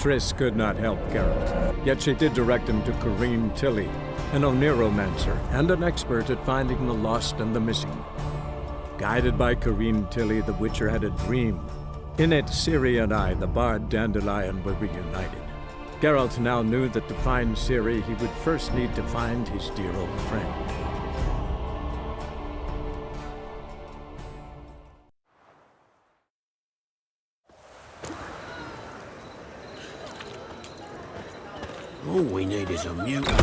Triss could not help Geralt, yet she did direct him to Corrine Tilly, an Oniromancer and an expert at finding the lost and the missing. Guided by Corrine Tilly, the Witcher had a dream. In it, Ciri and I, the bard Dandelion, were reunited. Geralt now knew that to find Ciri, he would first need to find his dear old friend. All we need is a mutant.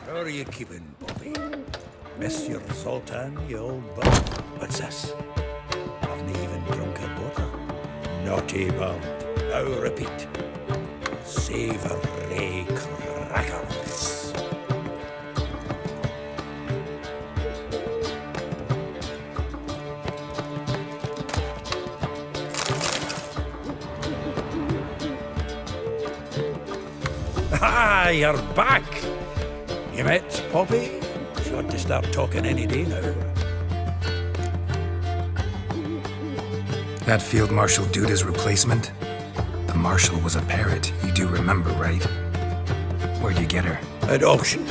How are you keeping, Bobby? Miss your Zoltan, you old bug? What's this? Haven't even drunk her water? Naughty bum. Now repeat. Savoury crackers. Ah, you're back! You met Poppy? She ought to start talking any day now. That Field Marshal Duda's replacement? The Marshal was a parrot, you do remember, right? Where'd you get her? At auction.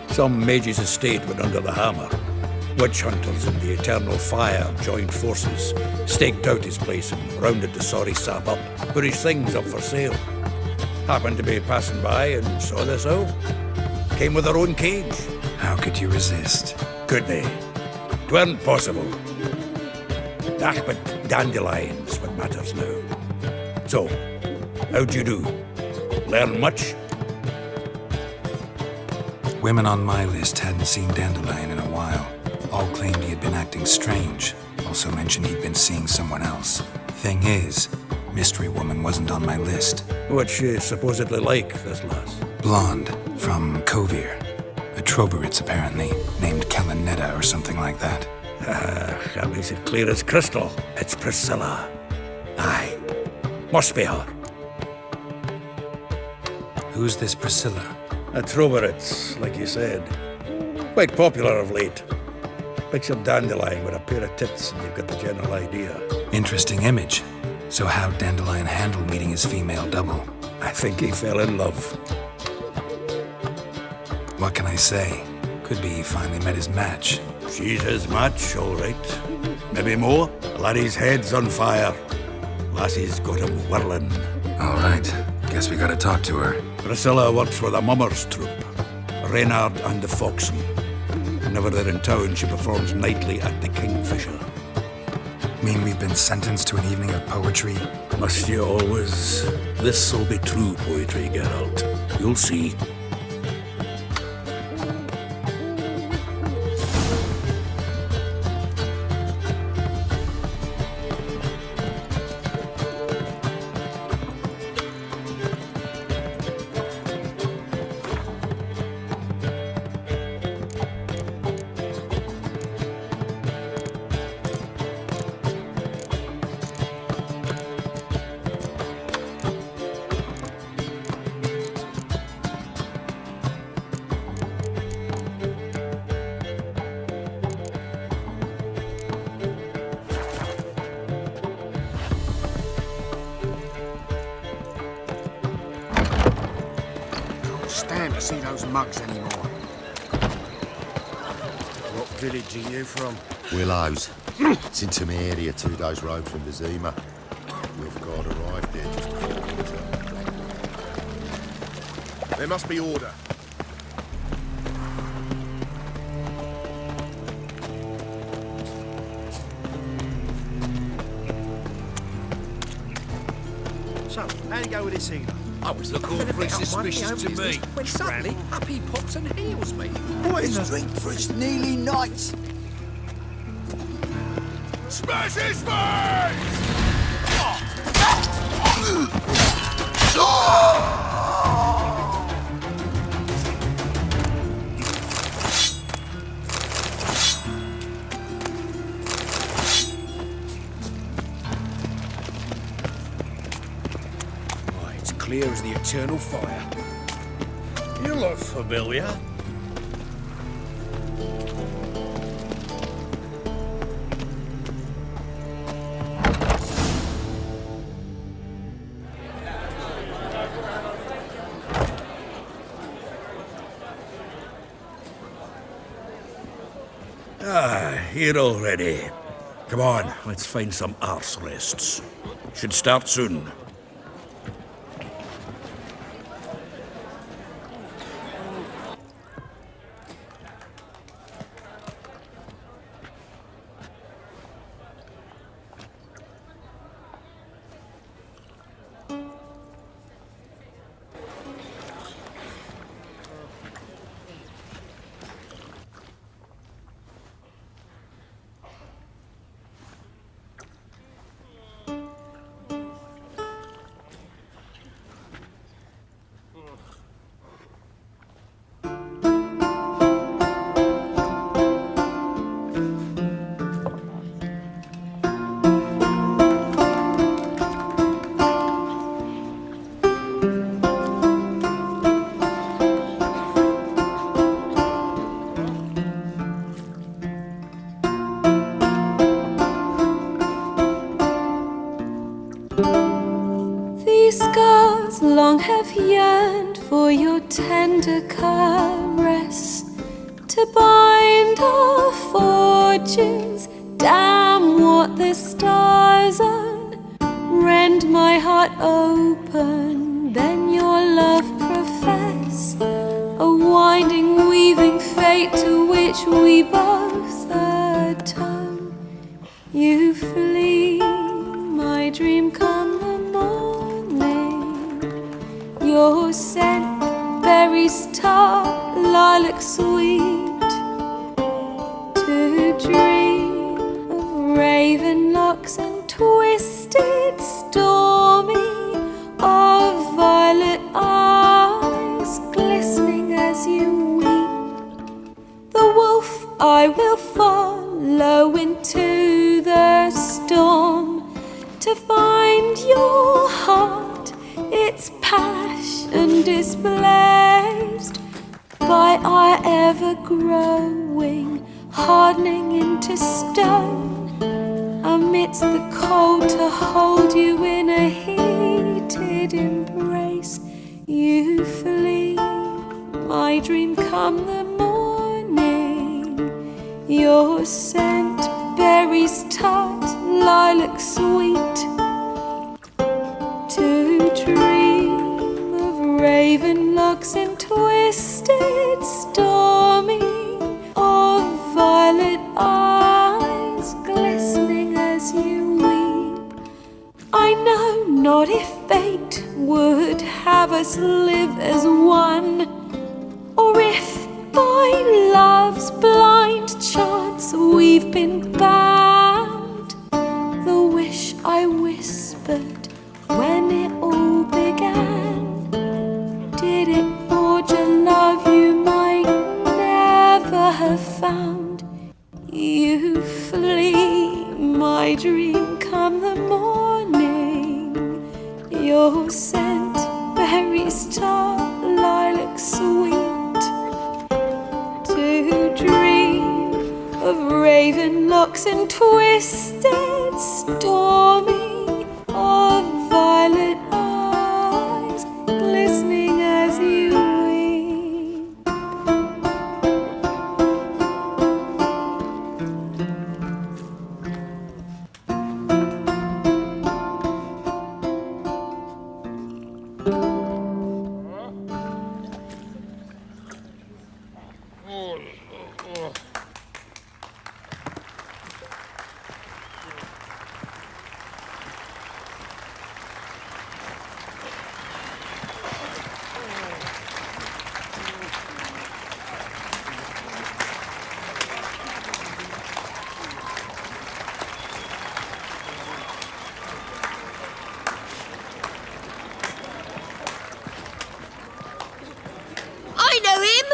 Some mage's estate went under the hammer. Witch hunters and the Eternal Fire joined forces, staked out his place and rounded the sorry sap up, put his things up for sale. Happened to be passing by and saw this out. Came with their own cage. How could you resist? Could they? 'Tweren't possible. Ach, but Dandelion's what matters now. So, how'd you do? Learn much? Women on my list hadn't seen Dandelion in a while. All claimed he had been acting strange. Also mentioned he'd been seeing someone else. Thing is, Mystery Woman wasn't on my list. What's she supposedly like, this lass? Blonde, from Kovir. A Troberitz, apparently, named Kalanetta or something like that. That makes it clear as crystal. It's Priscilla. Aye. Must be her. Who's this Priscilla? A Troberitz, like you said. Quite popular of late. Picture Dandelion with a pair of tits and you've got the general idea. Interesting image. So how'd Dandelion handle meeting his female double? I think he fell in love. What can I say? Could be he finally met his match. She's his match, all right. Maybe more. Laddie's head's on fire. Lassie's got him whirling. All right. Guess we gotta talk to her. Priscilla works with a mummers troupe. Reynard and the Foxen. Whenever they're in town, she performs nightly at the Kingfisher. Mean we've been sentenced to an evening of poetry? Must you always? This'll be true poetry, Geralt. You'll see. Stand to see those mugs anymore. What village are you from? Willows. It's into my area, 2 days' road from Vizima. We've got arrived there just before winter. There must be order. So, how'd it go with this healer? I was looking for suspicious to me. When suddenly, up he pops and heals me. What is drink for its nearly night? Smash his face! It's clear as the Eternal Fire. You look familiar. Here already. Come on, let's find some arse rests. Should start soon. These scars long have yearned for your tender caress, to bind our fortunes. Damn what the stars own. Rend my heart open, then your love profess, a winding, weaving fate to which we both atone. You flee, my dream come the morning. Your scent, berries tart, lilac sweet, to dream of raven locks and twisted, stormy, of violet eyes glistening as you weep. The wolf I will follow into the storm, to find your heart, its passion displaced by our ever-growing, hardening into stone. Amidst the cold, to hold you in a heated embrace. You flee, my dream come the morning. Your scent, berries tart, lilac sweet, to dream of raven locks and twisted, stormy, of violet eyes glistening as you weep. I know not if fate would have us live as one, or if by love's blind chance we've been bound. The wish I whispered when it all began, did it forge a love you might never have found? You flee, my dream come the morning. Your scent, berries tart, lilac sweet, to dream of raven locks and twisted, stormy, of violet eyes glistening as you weep. I know him!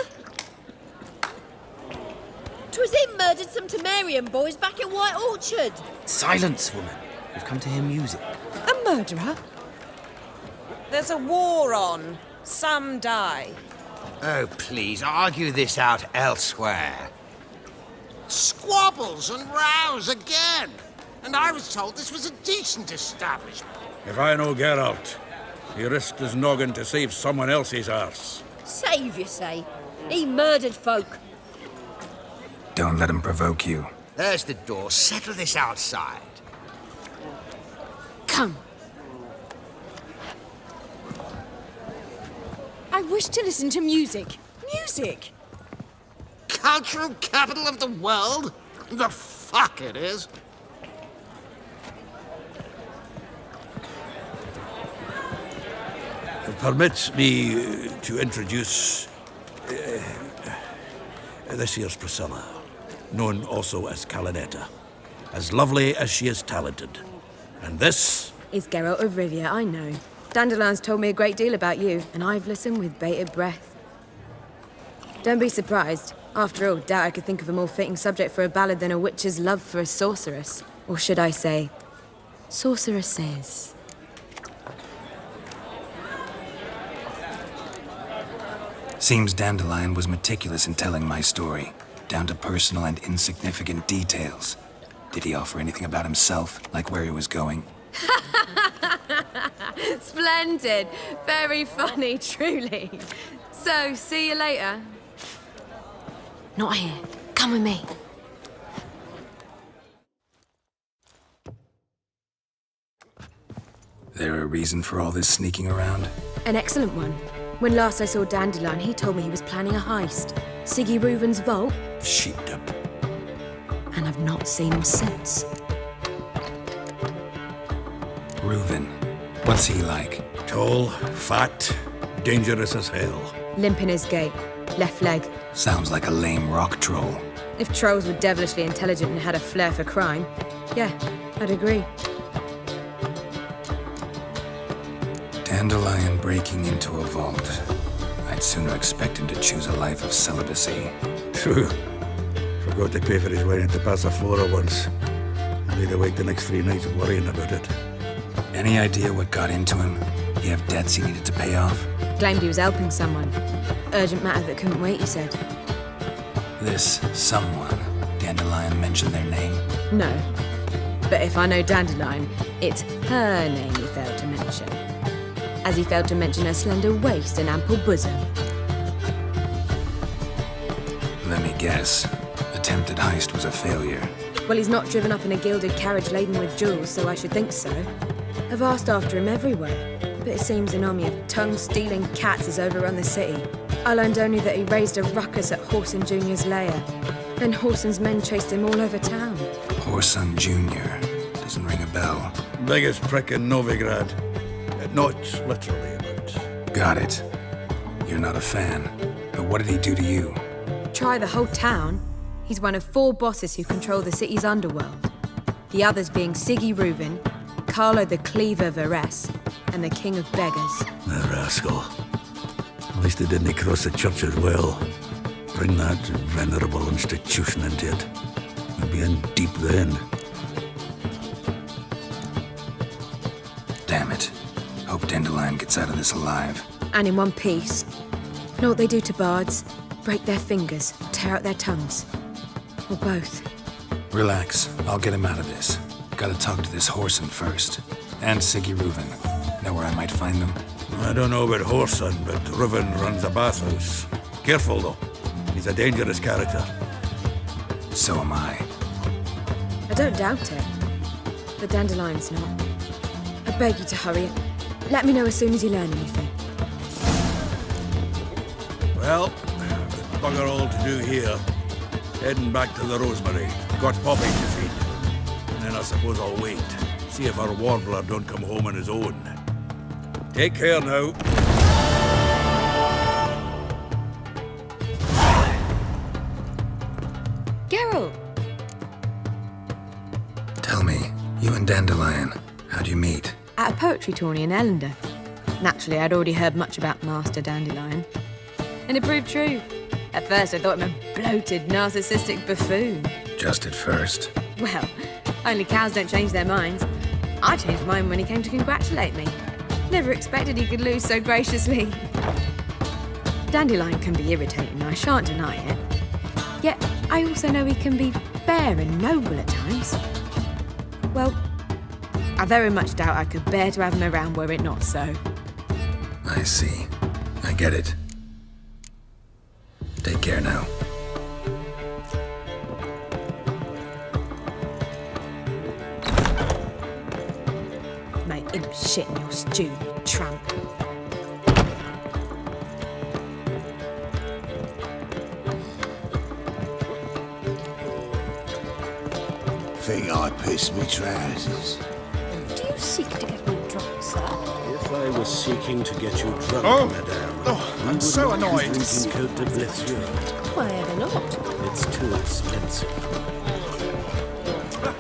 'Twas him murdered some Temerian boys back at White Orchard. Silence, woman. We've come to hear music. A murderer? There's a war on. Some die. Oh, please, argue this out elsewhere. Squabbles and rows again. And I was told this was a decent establishment. If I know Geralt, he risked his noggin to save someone else's arse. Save, you say? He murdered folk. Don't let him provoke you. There's the door. Settle this outside. Come. I wish to listen to music. Music! Cultural capital of the world? The fuck it is. Permit me to introduce this here's Priscilla, known also as Calinetta. As lovely as she is talented. And this is Geralt of Rivia, I know. Dandelion's told me a great deal about you, and I've listened with bated breath. Don't be surprised. After all, doubt I could think of a more fitting subject for a ballad than a witch's love for a sorceress. Or should I say, sorceresses. Seems Dandelion was meticulous in telling my story, down to personal and insignificant details. Did he offer anything about himself, like where he was going? Splendid. Very funny, truly. So, see you later. Not here. Come with me. There a reason for all this sneaking around? An excellent one. When last I saw Dandelion, he told me he was planning a heist. Siggy Reuven's vault. sheepdom. And I've not seen him since. Reuven. What's he like? Tall, fat, dangerous as hell. Limp in his gait. Left leg. Sounds like a lame rock troll. If trolls were devilishly intelligent and had a flair for crime, yeah, I'd agree. Dandelion breaking into a vault. I'd sooner expect him to choose a life of celibacy. True. Forgot to pay for his way into Passiflora once. Laid awake the next 3 nights worrying about it. Any idea what got into him? He have debts he needed to pay off? Claimed he was helping someone. Urgent matter that couldn't wait, he said. This someone, Dandelion mentioned their name? No. But if I know Dandelion, it's her name he failed to mention. As he failed to mention her slender waist and ample bosom. Let me guess. Attempted heist was a failure. Well, he's not driven up in a gilded carriage laden with jewels, so I should think so. I've asked after him everywhere, but it seems an army of tongue-stealing cats has overrun the city. I learned only that he raised a ruckus at Whoreson Jr.'s lair. Then Whoreson's men chased him all over town. Whoreson Jr. Doesn't ring a bell. Biggest prick in Novigrad. Not literally, but... Got it. You're not a fan. But what did he do to you? Try the whole town. He's one of 4 bosses who control the city's underworld. The others being Siggy Reuven, Carlo the Cleaver Varese, and the King of Beggars. The rascal. At least they didn't cross the church as well. Bring that venerable institution into it. We'd be in deep then. Damn it. Hope Dandelion gets out of this alive. And in one piece. Know what they do to bards? Break their fingers, tear out their tongues. Or both. Relax. I'll get him out of this. Gotta talk to this Whoreson first. And Siggy Reuven. Know where I might find them? I don't know about Whoreson, but Reuven runs a bathhouse. Careful, though. He's a dangerous character. So am I. I don't doubt it. But Dandelion's not. I beg you to hurry. Let me know as soon as you learn anything. Well, bugger all to do here. Heading back to the Rosemary. Got Poppy to feed. And then I suppose I'll wait. See if our warbler don't come home on his own. Take care now. Geralt! Tell me, you and Dandelion, how'd you meet? At a poetry tourney in Ellender. Naturally, I'd already heard much about Master Dandelion. And it proved true. At first, I thought him a bloated, narcissistic buffoon. Just at first. Well, only cows don't change their minds. I changed mine when he came to congratulate me. Never expected he could lose so graciously. Dandelion can be irritating, I shan't deny it. Yet, I also know he can be fair and noble at times. Well, I very much doubt I could bear to have him around were it not so. I see. I get it. Take care now. shit in your stew, you tramp. Think I pissed me trousers. Do you seek to get me drunk, sir? If I was seeking to get you drunk, madame, I'm you so would not annoyed. be drinking Cote de Blessure. Why ever not? It's too expensive.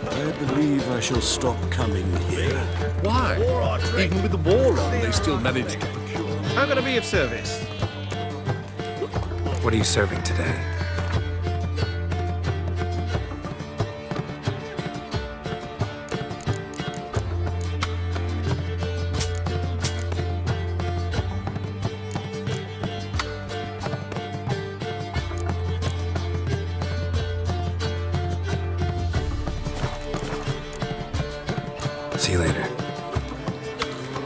I believe I shall stop coming here. Why? Even with the war on, they still manage to procure. How can I be of service? What are you serving today? See you later.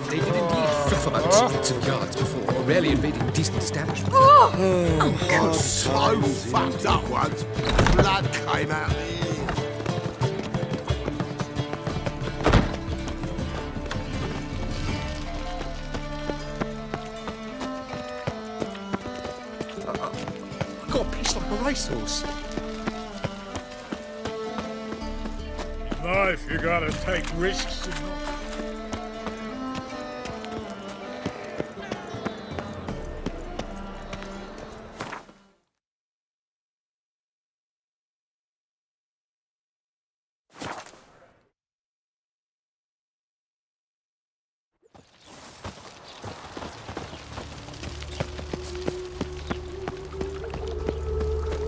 They did indeed fluff about streets and yards before, rarely invading decent establishments. Oh, so fucked up once. Blood came out of the ear. I got pitched like a racehorse. Life, you gotta take risks.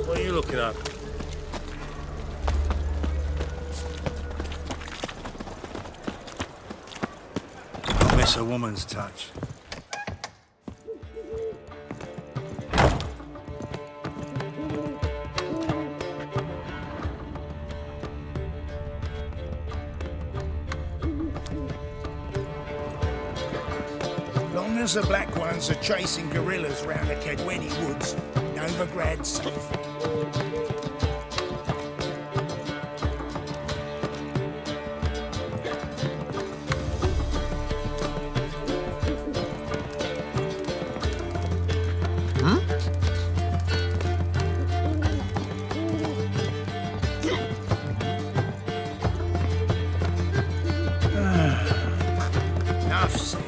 What are you looking at? Don't miss a woman's touch. Long as the black ones are chasing gorillas round the Kedweni woods, Novigrad's safe. Enough said.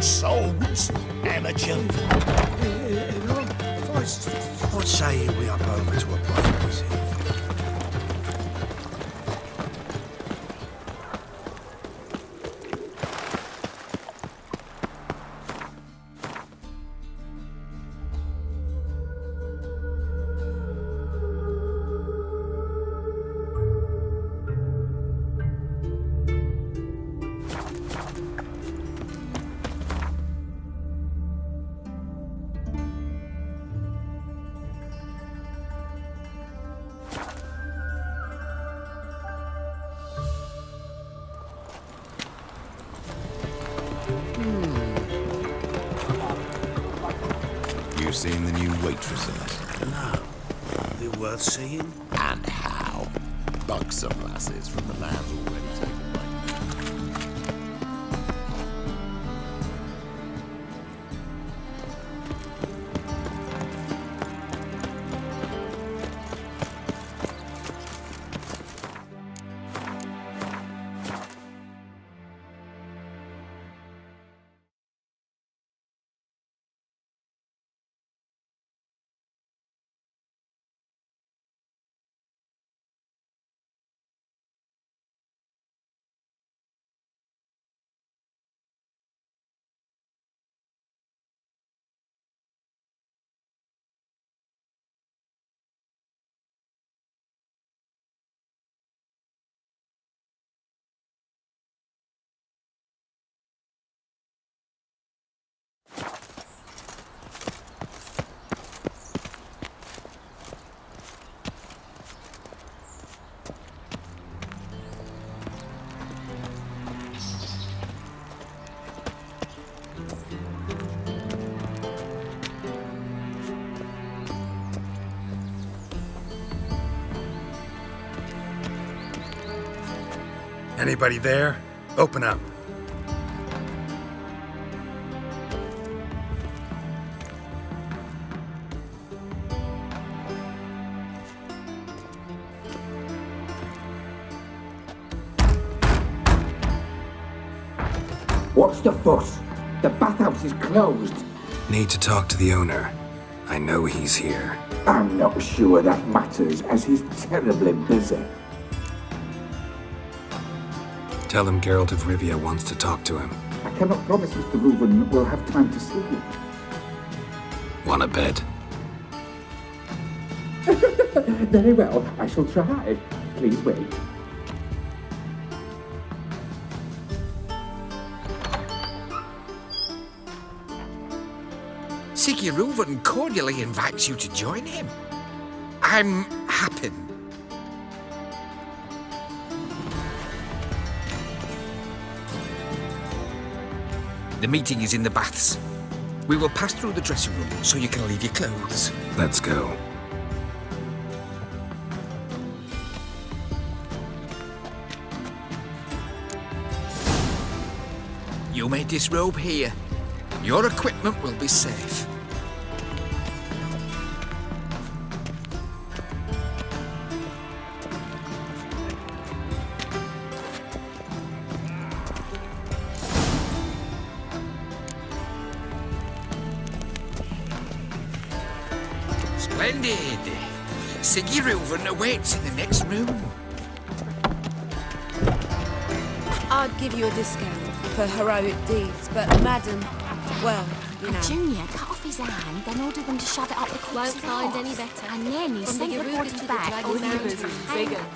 Souls, amateur. What say we up over to a brothel, is it? seen the new waitresses? No. They're worth seeing? And how? Buxom lasses from the lands already taken away. Anybody there? Open up. What's the fuss? The bathhouse is closed. Need to talk to the owner. I know he's here. I'm not sure that matters, as he's terribly busy. Tell him Geralt of Rivia wants to talk to him. I cannot promise Mr. Reuven will have time to see you. Want a bed? Very well, I shall try. Please wait. Siggy Reuven cordially invites you to join him. I'm happy. The meeting is in the baths. We will pass through the dressing room so you can leave your clothes. Let's go. You may disrobe here. Your equipment will be safe. Splendid. Siggy Reuven awaits in the next room. I'd give you a discount for heroic deeds, but madam, well, you know. Junior cut off his hand, then ordered them to shove it up the corpse's Won't find arse. any better. And then he From sent the the Garuda body to the back Dragon with Mountain. his Figures. hand.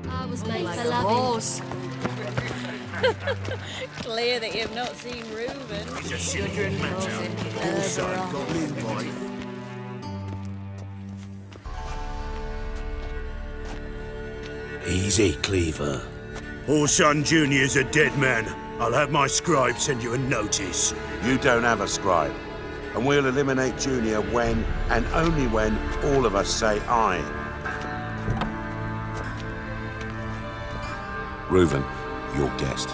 I was made Like for a loving. horse. Clear that you've not seen Reuven. It's a serious matter. Also got an invite. Easy, Cleaver. Orson Jr.'s a dead man. I'll have my scribe send you a notice. You don't have a scribe. And we'll eliminate Junior when, and only when, all of us say aye. Reuven, your guest.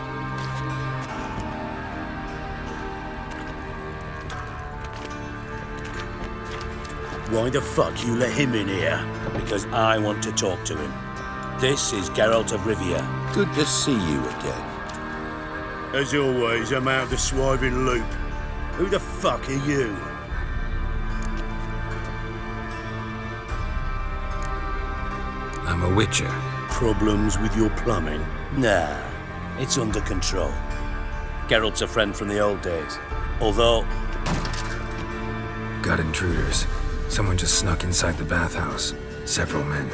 Why the fuck you let him in here? Because I want to talk to him. This is Geralt of Rivia. Good to see you again. As always, I'm out of the swiving loop. Who the fuck are you? I'm a witcher. Problems with your plumbing? Nah, it's under control. Geralt's a friend from the old days. Although, Got intruders. Someone just snuck inside the bathhouse. Several men.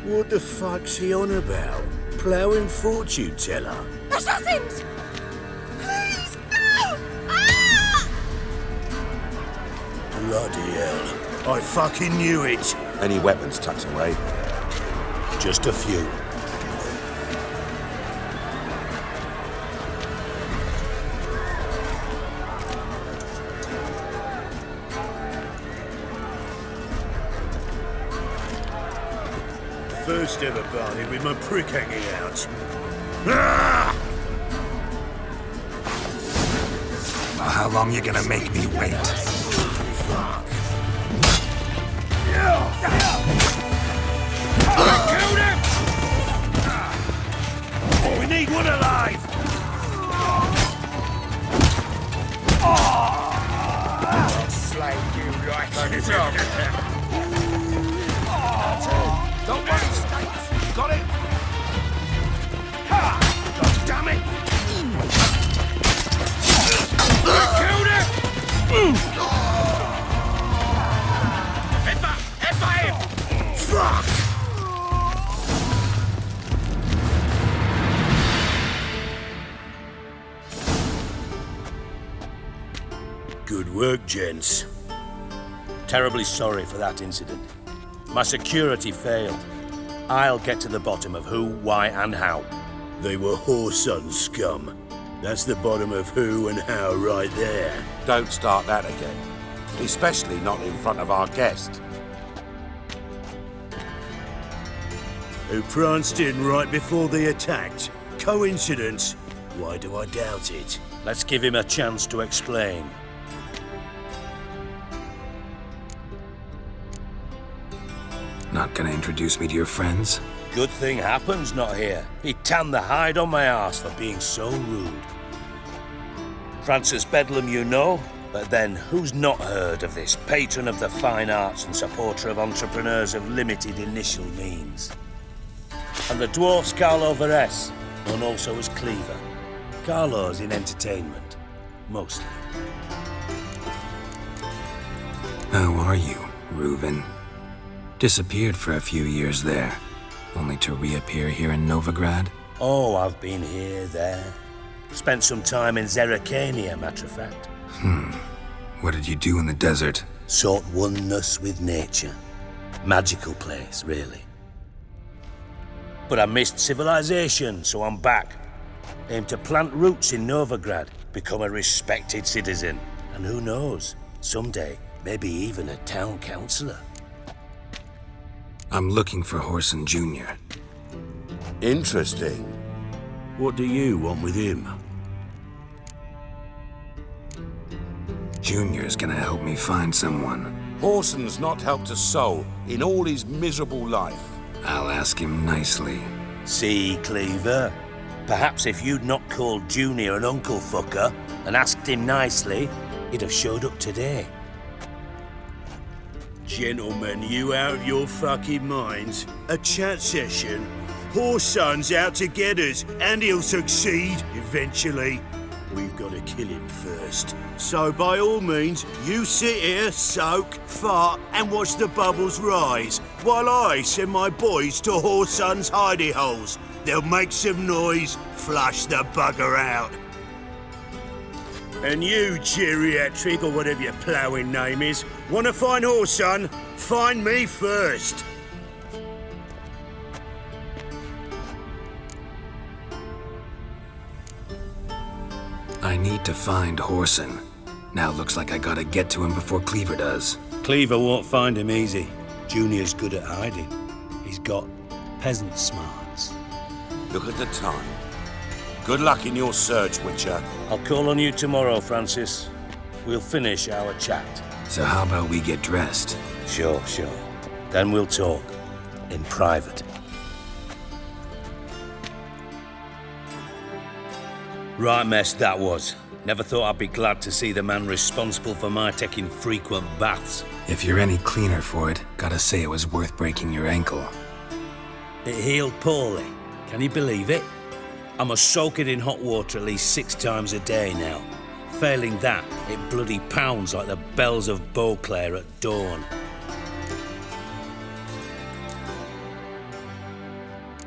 What the fuck's he on about? Ploughing fortune teller? Assassins! Please, no! Ah! Bloody hell. I fucking knew it. Any weapons tucked away? Just a few. First ever party with my prick hanging out. Ah! Well, how long you gonna make me wait? Fuck. I killed him! We need one alive! I'll slay you like a dog. Don't worry, States. Got it? Ha! God damn it! I killed him! Headbutt him! Fuck! Good work, gents. Terribly sorry for that incident. My security failed. I'll get to the bottom of who, why, and how. They were whoreson scum. That's the bottom of who and how right there. Don't start that again. Especially not in front of our guest. Who pranced in right before they attacked. Coincidence? Why do I doubt it? Let's give him a chance to explain. Not gonna introduce me to your friends? Good thing Happen's not here. He tanned the hide on my arse for being so rude. Francis Bedlam you know, but then who's not heard of this patron of the fine arts and supporter of entrepreneurs of limited initial means? And the dwarf's Carlo Veres, known also as Cleaver. Carlo's in entertainment, mostly. How are you, Reuven? Disappeared for a few years there, only to reappear here in Novigrad? Oh, I've been here, there. Spent some time in Zerrikania, matter of fact. What did you do in the desert? Sought oneness with nature. Magical place, really. But I missed civilization, so I'm back. Aim to plant roots in Novigrad, become a respected citizen. And who knows, someday, maybe even a town councillor. I'm looking for Whoreson Jr. Interesting. What do you want with him? Junior's gonna help me find someone. Whoreson's not helped a soul in all his miserable life. I'll ask him nicely. See, Cleaver? Perhaps if you'd not called Junior an uncle fucker and asked him nicely, he'd have showed up today. Gentlemen, you out of your fucking minds? A chat session? Whoreson's out to get us, and he'll succeed eventually. We've got to kill him first. So by all means, you sit here, soak, fart, and watch the bubbles rise, while I send my boys to Whoreson's hidey holes. They'll make some noise, flush the bugger out. And you, geriatric, or whatever your ploughing name is, want to find Whoreson? Find me first. I need to find Whoreson. Now looks like I gotta get to him before Cleaver does. Cleaver won't find him easy. Junior's good at hiding. He's got peasant smarts. Look at the time. Good luck in your search, Witcher. I'll call on you tomorrow, Francis. We'll finish our chat. So how about we get dressed? Sure. Then we'll talk. In private. Right mess that was. Never thought I'd be glad to see the man responsible for my taking frequent baths. If you're any cleaner for it, gotta say it was worth breaking your ankle. It healed poorly. Can you believe it? I must soak it in hot water at least 6 times a day now. Failing that, it bloody pounds like the bells of Beauclair at dawn.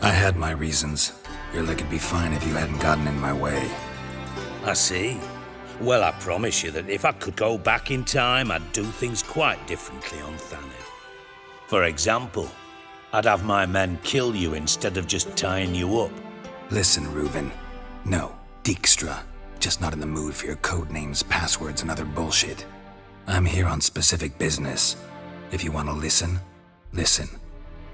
I had my reasons. Your leg would be fine if you hadn't gotten in my way. I see. Well, I promise you that if I could go back in time, I'd do things quite differently on Thanedd. For example, I'd have my men kill you instead of just tying you up. Listen, Reuven. No, Dijkstra. Just not in the mood for your code names, passwords, and other bullshit. I'm here on specific business. If you want to listen, listen.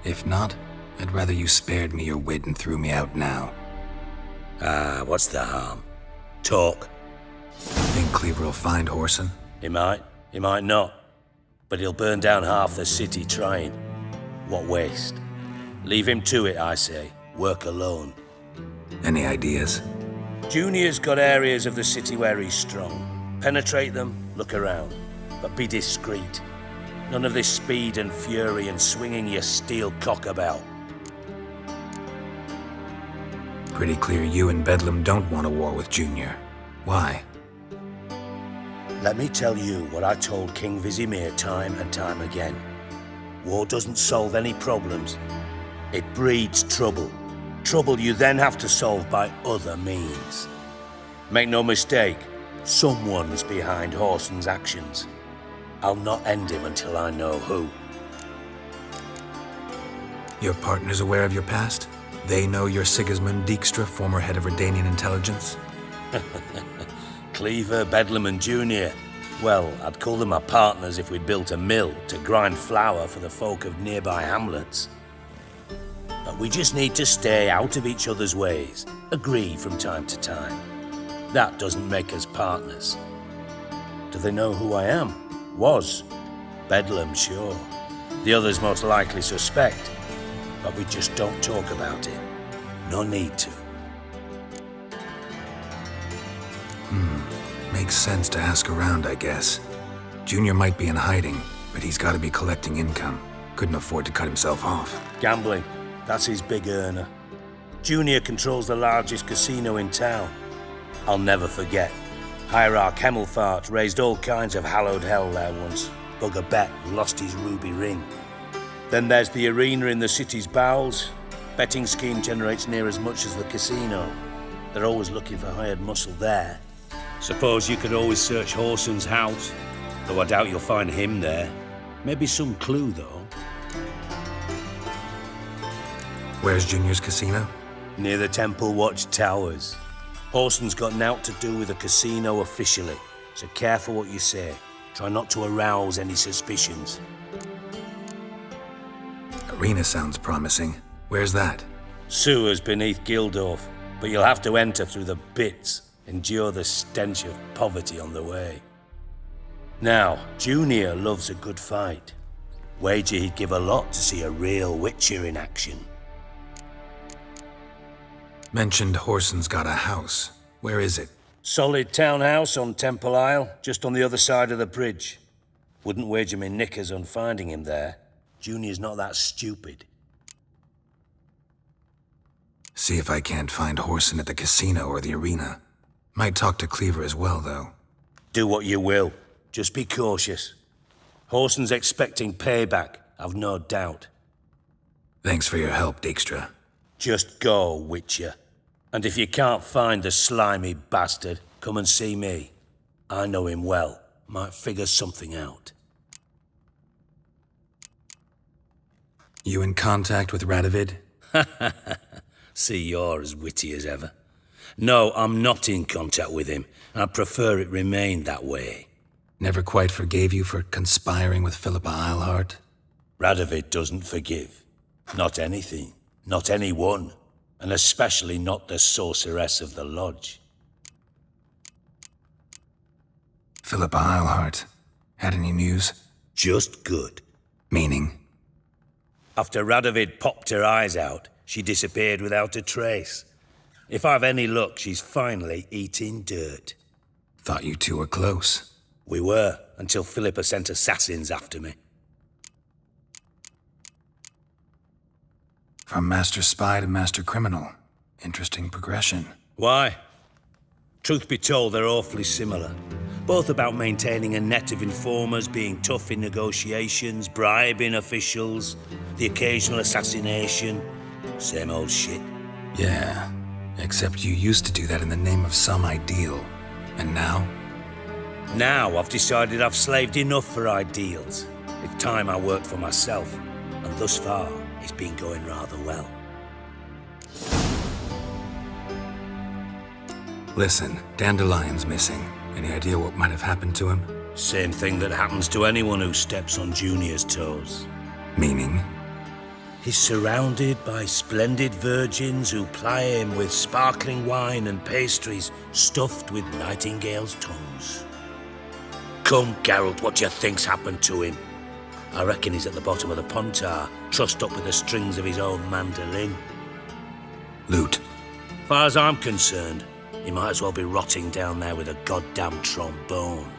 If not, I'd rather you spared me your wit and threw me out now. What's the harm? Talk. Think Cleaver will find Whoreson? He might not. But he'll burn down half the city trying. What waste? Leave him to it, I say. Work alone. Any ideas? Junior's got areas of the city where he's strong. Penetrate them, look around. But be discreet. None of this speed and fury and swinging your steel cock about. Pretty clear you and Bedlam don't want a war with Junior. Why? Let me tell you what I told King Vizimir time and time again. War doesn't solve any problems. It breeds trouble. Trouble you then have to solve by other means. Make no mistake, someone's behind Whoreson's actions. I'll not end him until I know who. Your partner's aware of your past? They know you're Sigismund Dijkstra, former head of Redanian intelligence? Cleaver, Bedlam and Junior. Well, I'd call them my partners if we'd built a mill to grind flour for the folk of nearby hamlets. But we just need to stay out of each other's ways, agree from time to time. That doesn't make us partners. Do they know who I am? Was. Bedlam, sure. The others most likely suspect, but we just don't talk about it. No need to. Makes sense to ask around, I guess. Junior might be in hiding, but he's got to be collecting income. Couldn't afford to cut himself off. Gambling. That's his big earner. Junior controls the largest casino in town. I'll never forget. Hierarch Hemmelfart raised all kinds of hallowed hell there once. Bugger bet and lost his ruby ring. Then there's the arena in the city's bowels. Betting scheme generates near as much as the casino. They're always looking for hired muscle there. Suppose you could always search Whoreson's house, though I doubt you'll find him there. Maybe some clue, though. Where's Junior's casino? Near the Temple Watch Towers. Whoreson's got nought to do with the casino officially, so careful what you say. Try not to arouse any suspicions. Arena sounds promising. Where's that? Sewers beneath Gildorf, but you'll have to enter through the bits. Endure the stench of poverty on the way. Now, Junior loves a good fight. Wager he'd give a lot to see a real Witcher in action. Mentioned Whoreson's got a house. Where is it? Solid townhouse on Temple Isle, just on the other side of the bridge. Wouldn't wager me knickers on finding him there. Junior's not that stupid. See if I can't find Whoreson at the casino or the arena. Might talk to Cleaver as well, though. Do what you will. Just be cautious. Whoreson's expecting payback, I've no doubt. Thanks for your help, Dijkstra. Just go, Witcher. And if you can't find the slimy bastard, come and see me. I know him well. Might figure something out. You in contact with Radovid? See, you're as witty as ever. No, I'm not in contact with him. I'd prefer it remained that way. Never quite forgave you for conspiring with Philippa Eilhart? Radovid doesn't forgive. Not anything. Not anyone. And especially not the sorceress of the lodge. Philippa Eilhart. Had any news? Just good. Meaning? After Radovid popped her eyes out, she disappeared without a trace. If I've any luck, she's finally eating dirt. Thought you two were close. We were, until Philippa sent assassins after me. From master spy to master criminal. Interesting progression. Why? Truth be told, they're awfully similar. Both about maintaining a net of informers, being tough in negotiations, bribing officials, the occasional assassination. Same old shit. Yeah, except you used to do that in the name of some ideal. And now? Now I've decided I've slaved enough for ideals. It's time I worked for myself, and thus far, it's been going rather well. Listen, Dandelion's missing. Any idea what might have happened to him? Same thing that happens to anyone who steps on Junior's toes. Meaning? He's surrounded by splendid virgins who ply him with sparkling wine and pastries stuffed with nightingales' tongues. Come, Geralt, what do you think's happened to him? I reckon he's at the bottom of the pontar, trussed up with the strings of his own mandolin. Loot. Far as I'm concerned, he might as well be rotting down there with a goddamn trombone.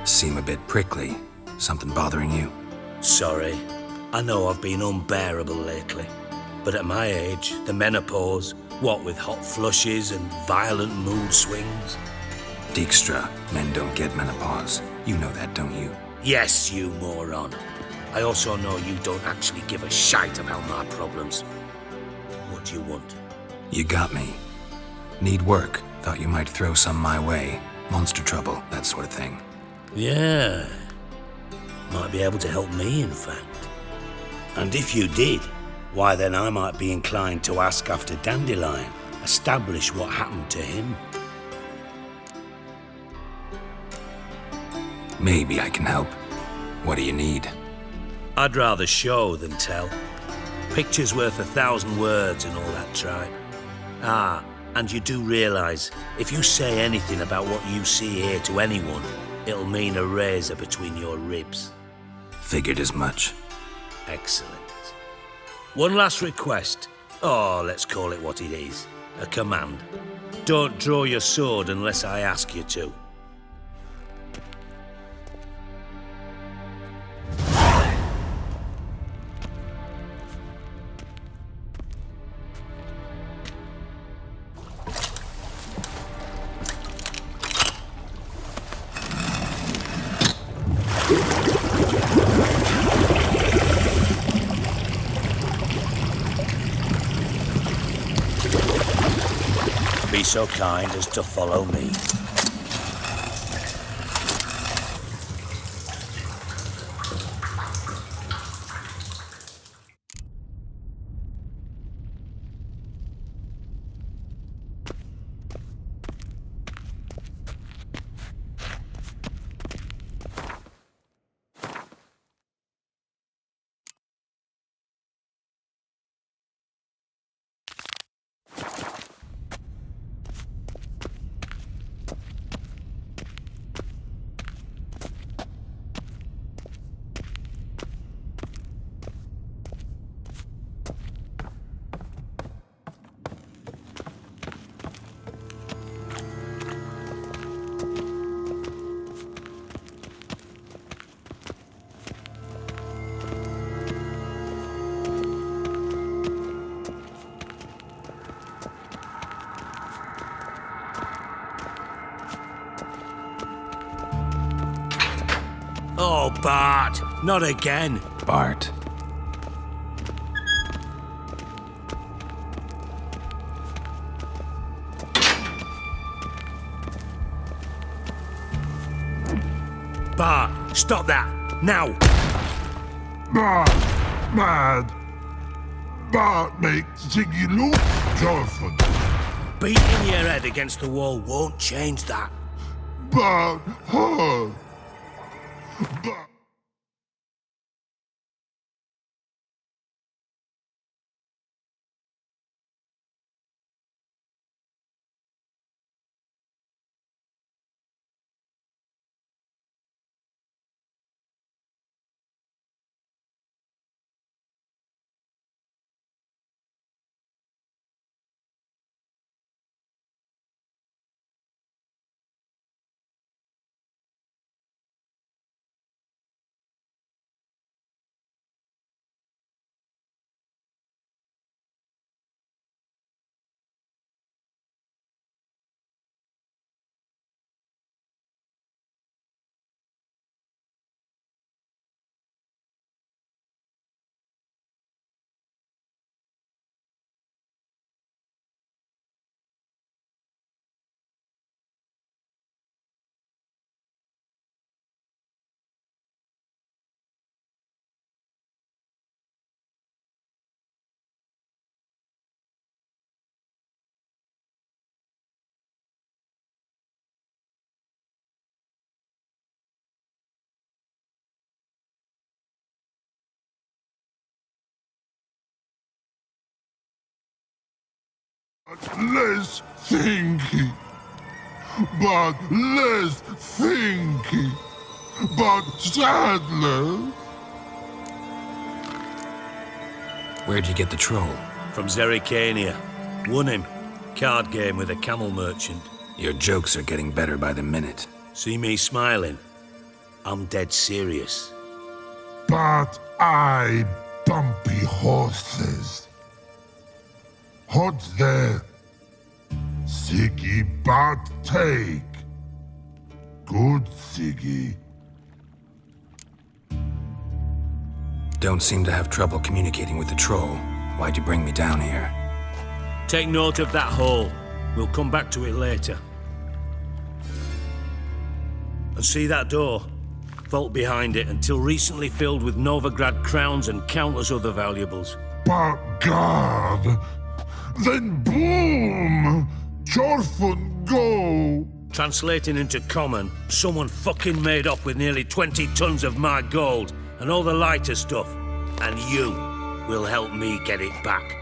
Seem a bit prickly. Something bothering you? Sorry. I know I've been unbearable lately. But at my age, the menopause, what with hot flushes and violent mood swings. Dijkstra, men don't get menopause. You know that, don't you? Yes, you moron. I also know you don't actually give a shite about my problems. What do you want? You got me. Need work. Thought you might throw some my way. Monster trouble, that sort of thing. Yeah. Might be able to help me, in fact. And if you did, why then I might be inclined to ask after Dandelion, establish what happened to him. Maybe I can help. What do you need? I'd rather show than tell. Picture's worth 1,000 words and all that tripe. Ah, and you do realise, if you say anything about what you see here to anyone, it'll mean a razor between your ribs. Figured as much. Excellent. One last request. Oh, let's call it what it is. A command. Don't draw your sword unless I ask you to. Be so kind as to follow me. Oh, Bart, not again. Bart. Bart, stop that, now. Bart, mad. Bart makes Ziggy look Jonathan. Beating your head against the wall won't change that. Bart, hurt. Bart. Less thinky. But less thinky. But sadler. Where'd you get the troll? From Zerrikania. Won him. Card game with a camel merchant. Your jokes are getting better by the minute. See me smiling? I'm dead serious. But I bumpy horses. Hot there. Siggy but take. Good Siggy. Don't seem to have trouble communicating with the troll. Why'd you bring me down here? Take note of that hole. We'll come back to it later. And see that door? Vault behind it, until recently filled with Novigrad crowns and countless other valuables. But God, then boom! Chorfun go! Translating into common, someone fucking made off with nearly 20 tons of my gold and all the lighter stuff. And you will help me get it back.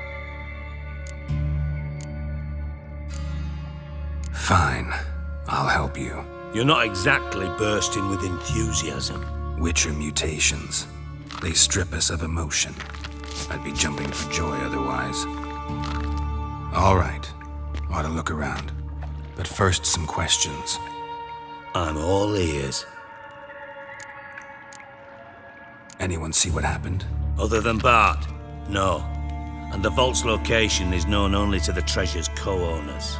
Fine. I'll help you. You're not exactly bursting with enthusiasm. Witcher mutations. They strip us of emotion. I'd be jumping for joy otherwise. All right. Ought to look around. But first, some questions. I'm all ears. Anyone see what happened? Other than Bart? No. And the vault's location is known only to the treasure's co-owners.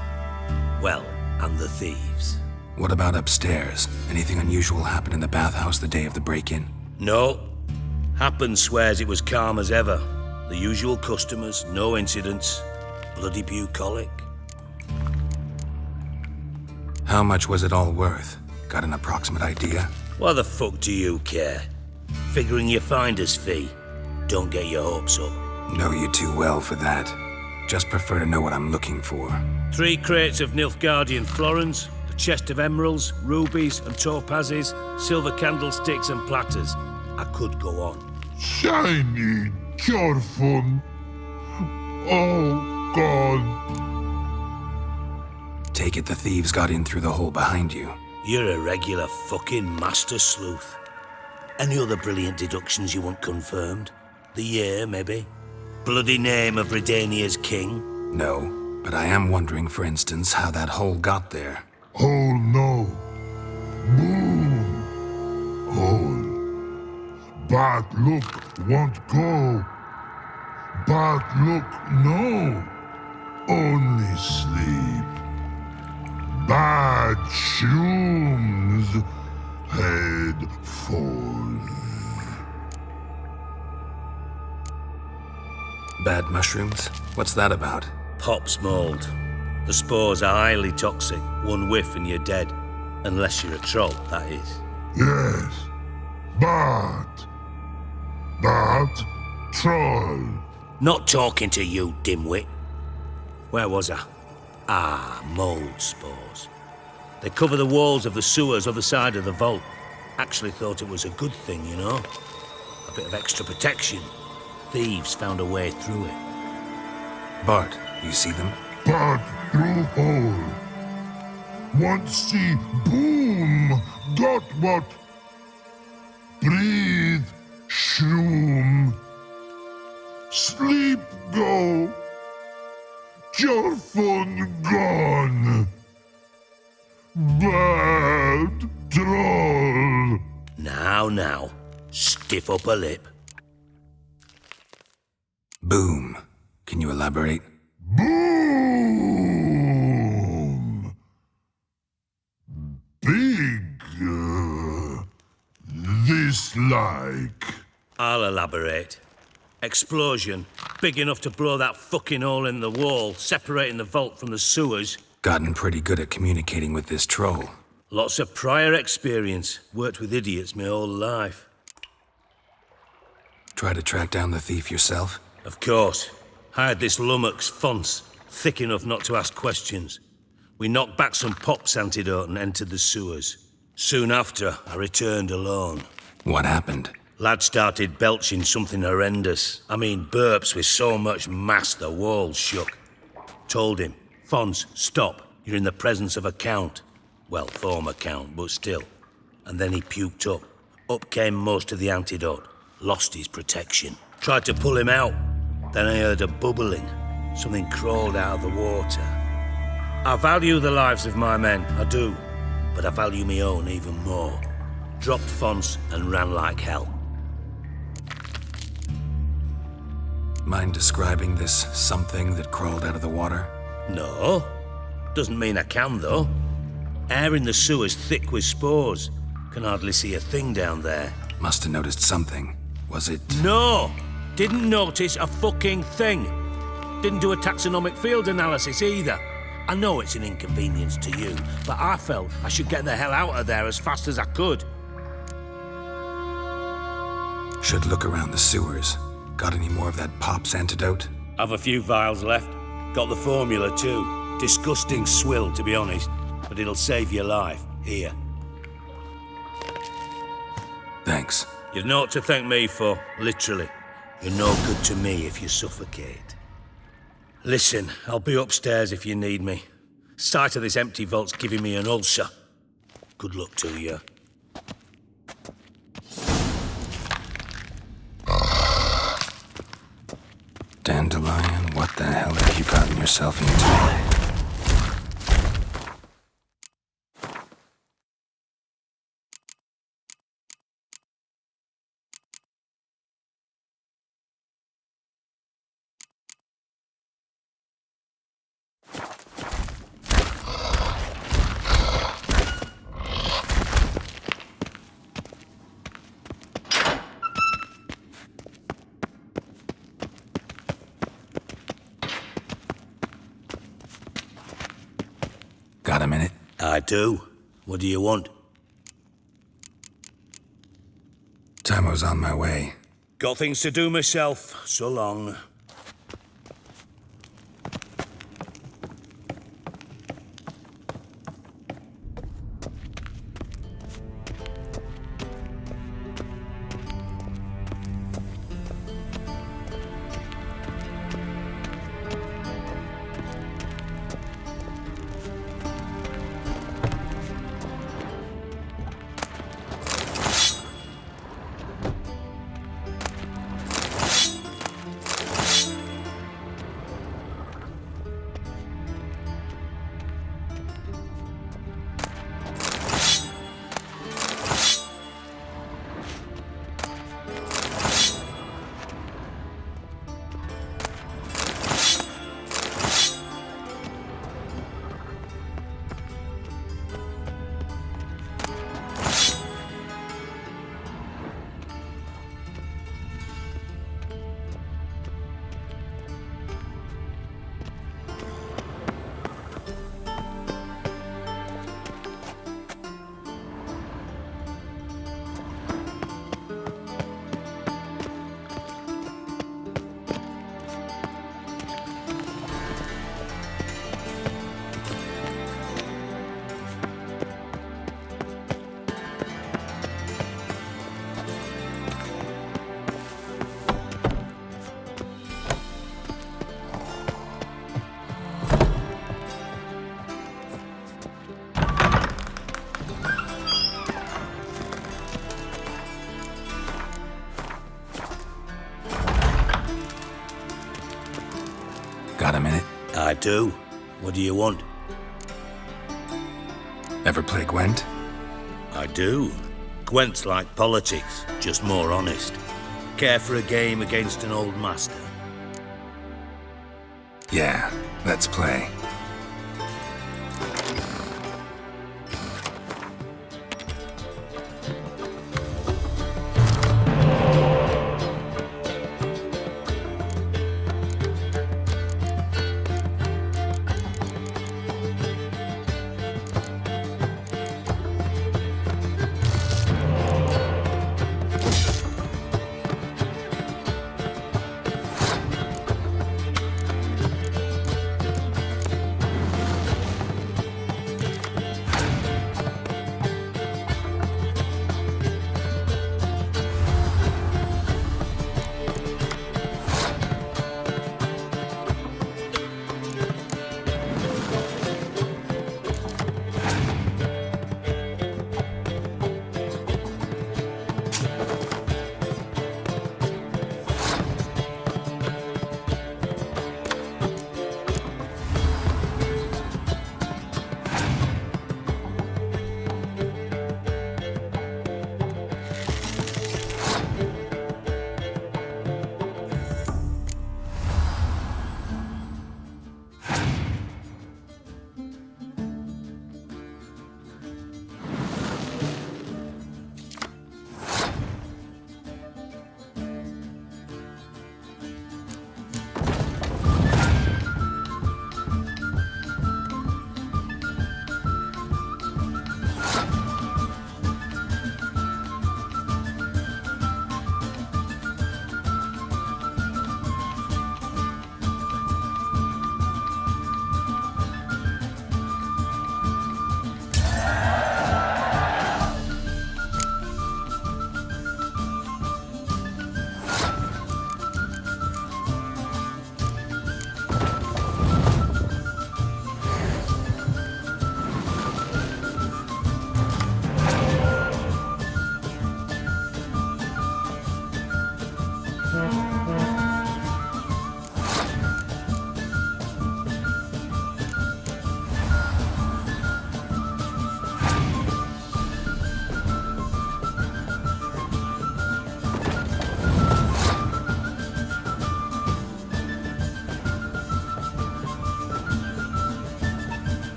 Well, and the thieves. What about upstairs? Anything unusual happen in the bathhouse the day of the break-in? No. Happen swears it was calm as ever. The usual customers, no incidents. Bloody bucolic. How much was it all worth? Got an approximate idea? Why the fuck do you care? Figuring your finder's fee. Don't get your hopes up. Know you too well for that. Just prefer to know what I'm looking for. 3 crates of Nilfgaardian florins, a chest of emeralds, rubies and topazes, silver candlesticks and platters. I could go on. Shiny Chorfun. Oh, God. Take it the thieves got in through the hole behind you. You're a regular fucking master sleuth. Any other brilliant deductions you want confirmed? The year, maybe? Bloody name of Redania's king? No, but I am wondering, for instance, how that hole got there. Hole no. Boom. Hole. But look won't go. But look no. Only sleep. Bad shrooms. Head falls. Bad mushrooms? What's that about? Pop's mold. The spores are highly toxic. One whiff and you're dead. Unless you're a troll, that is. Yes. But troll. Not talking to you, dimwit. Where was I? Ah, mold spores. They cover the walls of the sewers other side of the vault. Actually thought it was a good thing, you know? A bit of extra protection. Thieves found a way through it. Bart, you see them? But through hole. Once see boom. Got what? Breathe. Shroom. Sleep go. Your phone gone. Bad troll. Now. Stiff upper lip. Boom. Can you elaborate? Boom. Big. This like. I'll elaborate. Explosion. Big enough to blow that fucking hole in the wall, separating the vault from the sewers. Gotten pretty good at communicating with this troll. Lots of prior experience. Worked with idiots my whole life. Try to track down the thief yourself? Of course. Hired this lummox Fonce, thick enough not to ask questions. We knocked back some Pop's antidote and entered the sewers. Soon after, I returned alone. What happened? Lad started belching something horrendous. I mean, burps with so much mass the walls shook. Told him, Fons, stop. You're in the presence of a count. Well, former count, but still. And then he puked up. Up came most of the antidote. Lost his protection. Tried to pull him out. Then I heard a bubbling. Something crawled out of the water. I value the lives of my men, I do. But I value my own even more. Dropped Fons and ran like hell. Mind describing this something that crawled out of the water? No. Doesn't mean I can, though. Air in the sewer's thick with spores. Can hardly see a thing down there. Must have noticed something. Was it... No! Didn't notice a fucking thing. Didn't do a taxonomic field analysis either. I know it's an inconvenience to you, but I felt I should get the hell out of there as fast as I could. Should look around the sewers. Got any more of that Pop's antidote? I've a few vials left. Got the formula too. Disgusting swill, to be honest. But it'll save your life. Here. Thanks. You've naught to thank me for, literally. You're no good to me if you suffocate. Listen, I'll be upstairs if you need me. Sight of this empty vault's giving me an ulcer. Good luck to you. Dandelion, what the hell have you gotten yourself into? Got a minute? I do. What do you want? Tamo's on my way. Got things to do myself. So long. Got a minute? I do. What do you want? Ever play Gwent? I do. Gwent's like politics, just more honest. Care for a game against an old master? Yeah, let's play.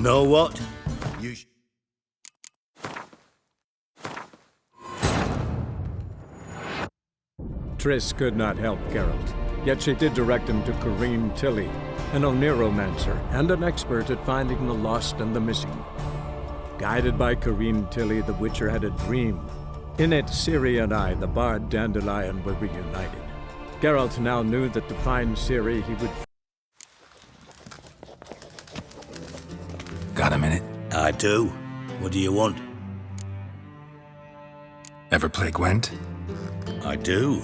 know what? You Triss could not help Geralt, yet she did direct him to Corrine Tilly, an Oniromancer and an expert at finding the lost and the missing. Guided by Corrine Tilly, the Witcher had a dream. In it, Ciri and I, the bard Dandelion, were reunited. Geralt now knew that to find Ciri, he would... Got a minute? I do. What do you want? Ever play Gwent? I do.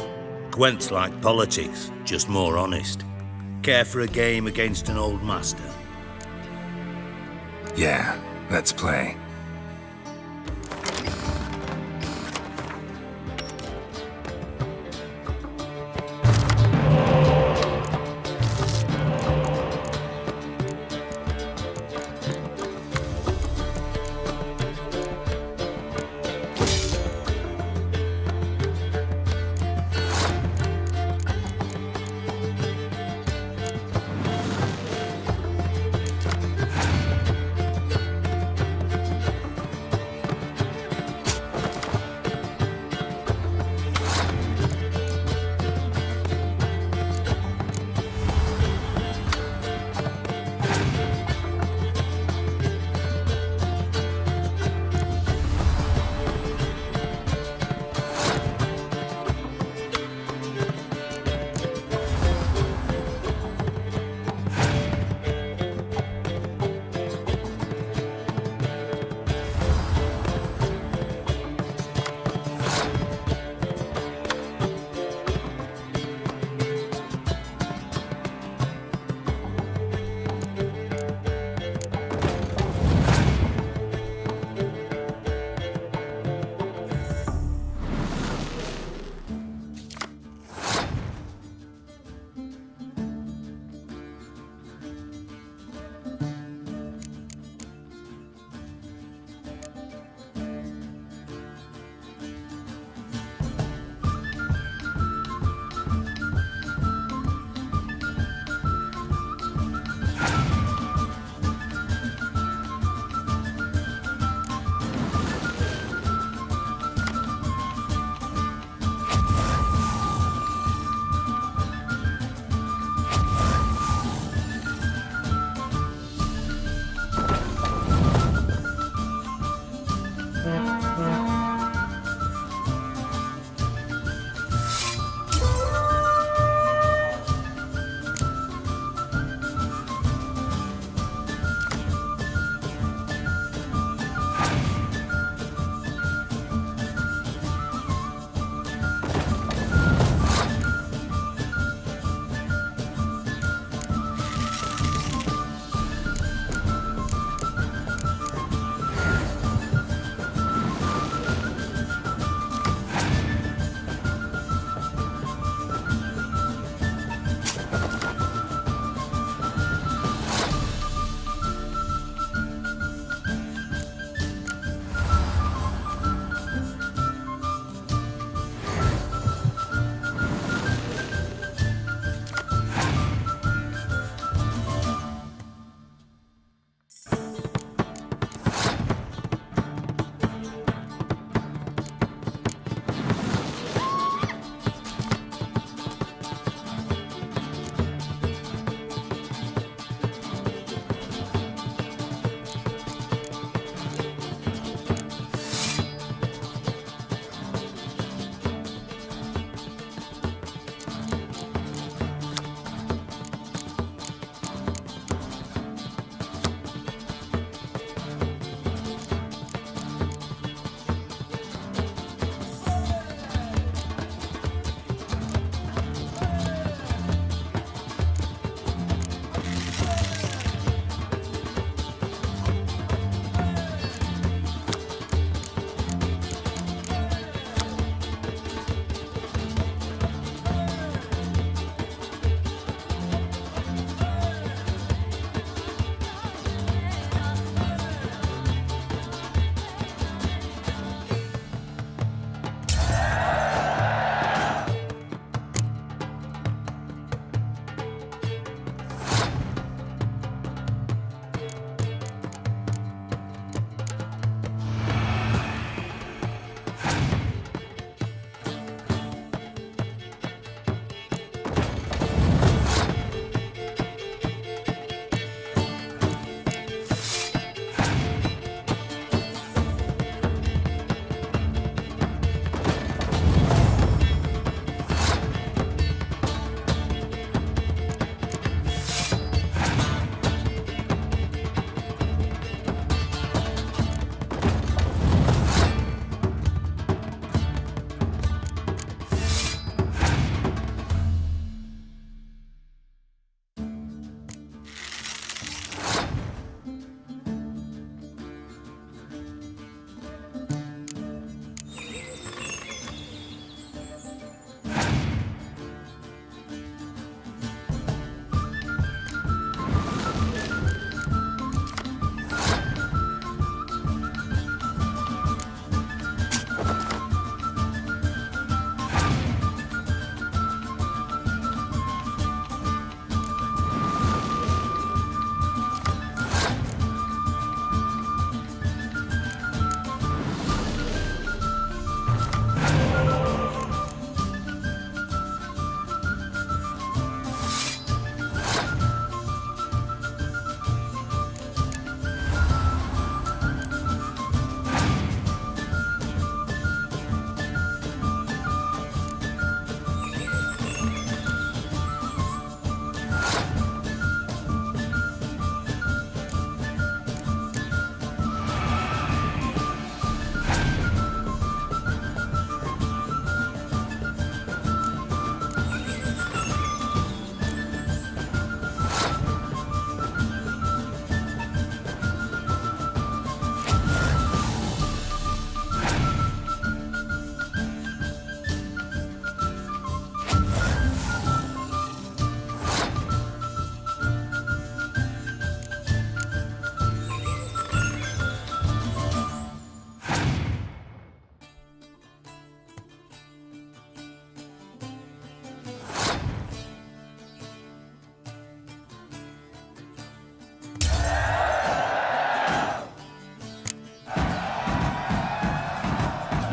Gwent's like politics, just more honest. Care for a game against an old master? Yeah, let's play.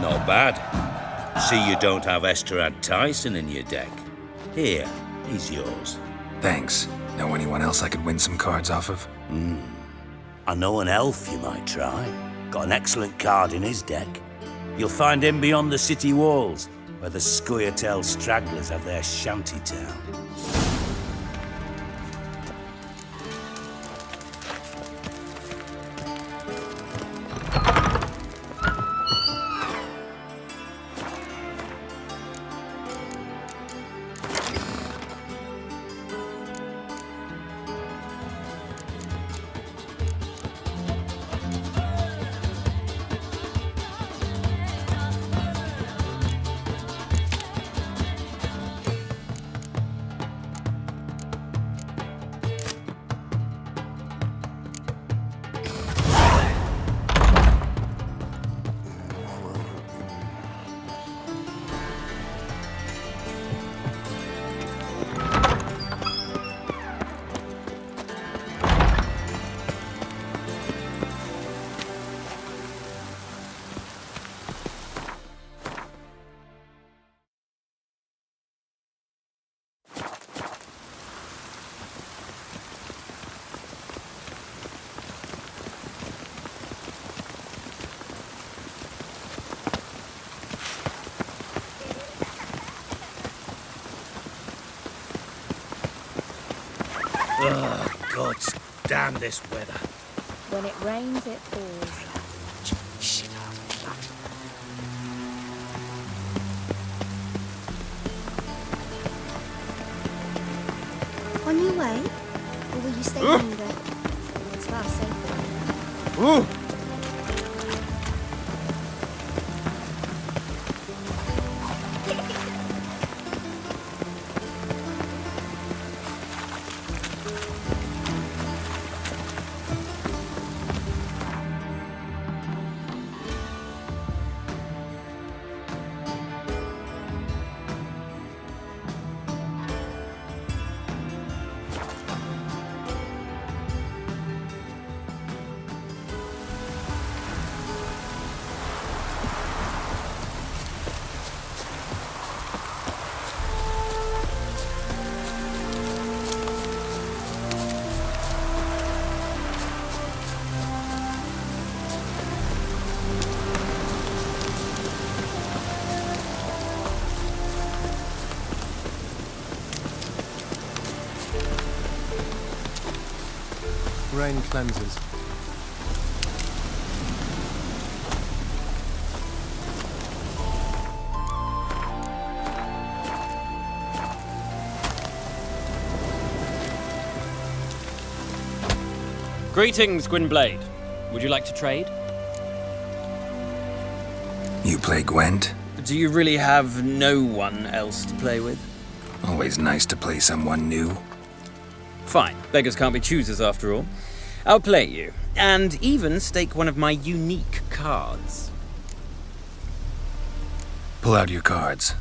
Not bad. See you don't have Esterad Tyson in your deck. Here, he's yours. Thanks. Know anyone else I could win some cards off of? I know an elf you might try. Got an excellent card in his deck. You'll find him beyond the city walls, where the Scoia'tael stragglers have their shanty town. Oh, God damn this weather. When it rains, it pours. Shit out of that. On your way? Or will you stay longer? It's far safer. Ooh. Rain cleanses. Greetings, Gwynblade. Would you like to trade? You play Gwent? Do you really have no one else to play with? Always nice to play someone new. Fine. Beggars can't be choosers after all. I'll play you, and even stake one of my unique cards. Pull out your cards.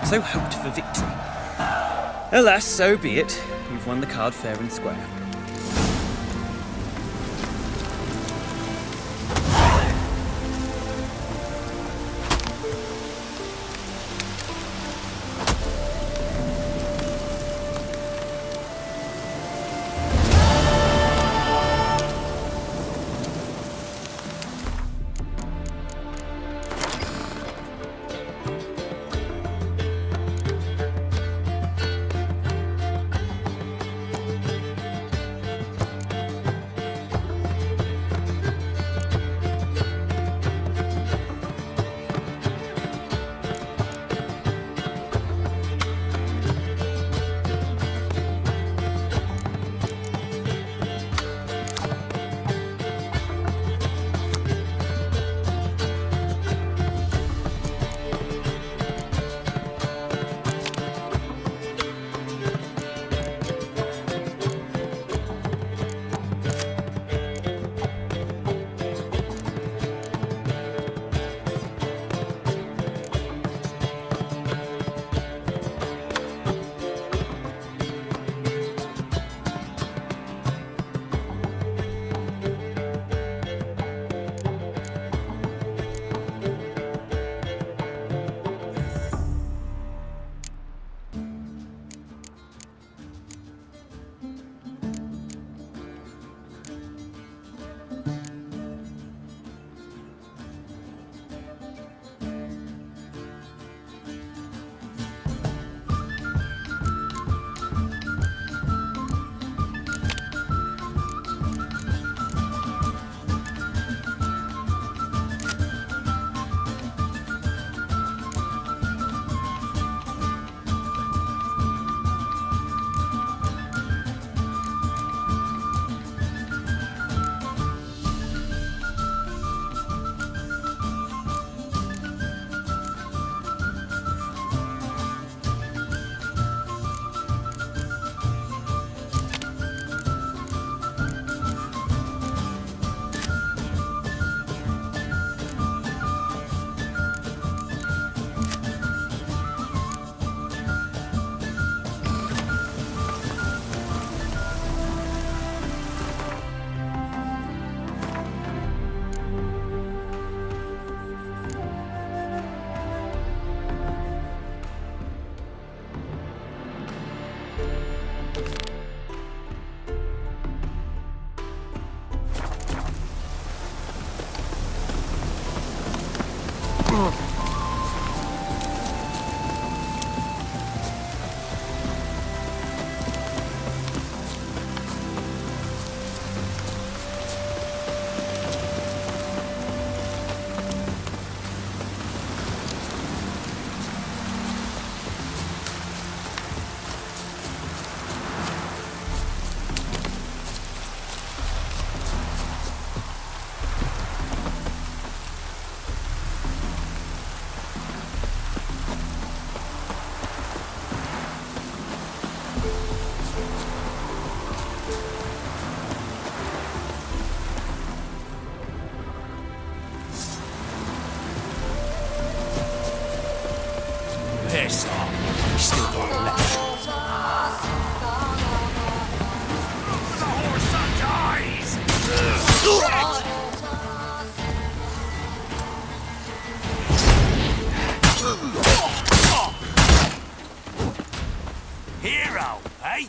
had so hoped for victory. Alas, so be it. You've won the card fair and square. Piss off. We still got left. The horse dies! Hero, eh?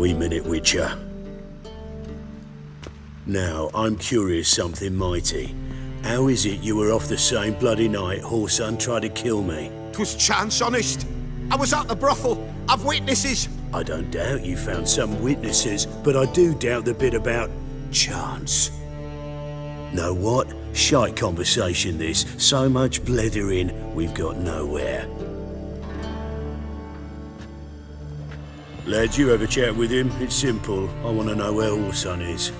wee minute, Witcher. Now, I'm curious something mighty. How is it you were off the same bloody night Whoreson tried to kill me? 'Twas chance, honest. I was at the brothel. I've witnesses. I don't doubt you found some witnesses, but I do doubt the bit about chance. Know what? Shite conversation this. So much blethering, we've got nowhere. Lads, you have a chat with him. It's simple. I want to know where Whoreson is.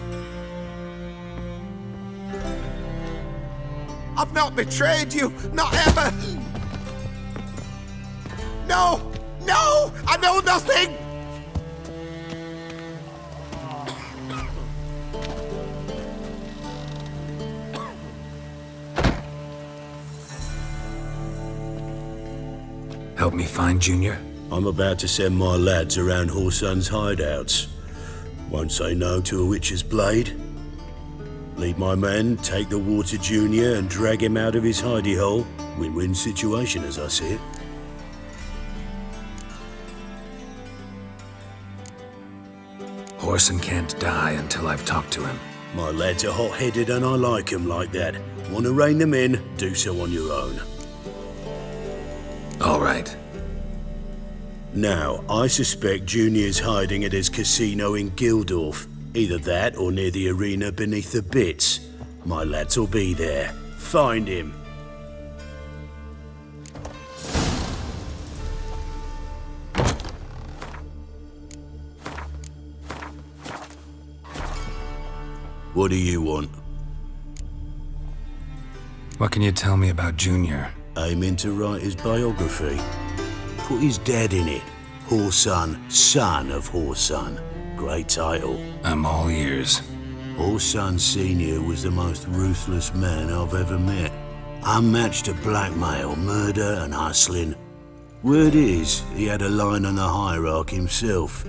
I've not betrayed you. Not ever. No! No! I know nothing! Help me find Junior? I'm about to send my lads around Whoreson's hideouts. Won't say no to a witch's blade. Lead my men, take the water Junior and drag him out of his hidey hole. Win-win situation as I see it. Whoreson can't die until I've talked to him. My lads are hot-headed and I like 'em like that. Want to rein them in? Do so on your own. All right. Now, I suspect Junior's hiding at his casino in Gildorf. Either that or near the arena beneath the bits. My lads will be there. Find him. What do you want? What can you tell me about Junior? Aiming to write his biography. Put his dad in it. Whoreson, son of Whoreson. Great title. I'm all ears. Whoreson Sr. was the most ruthless man I've ever met. Unmatched at blackmail, murder and hustling. Word is, he had a line on the hierarchy himself.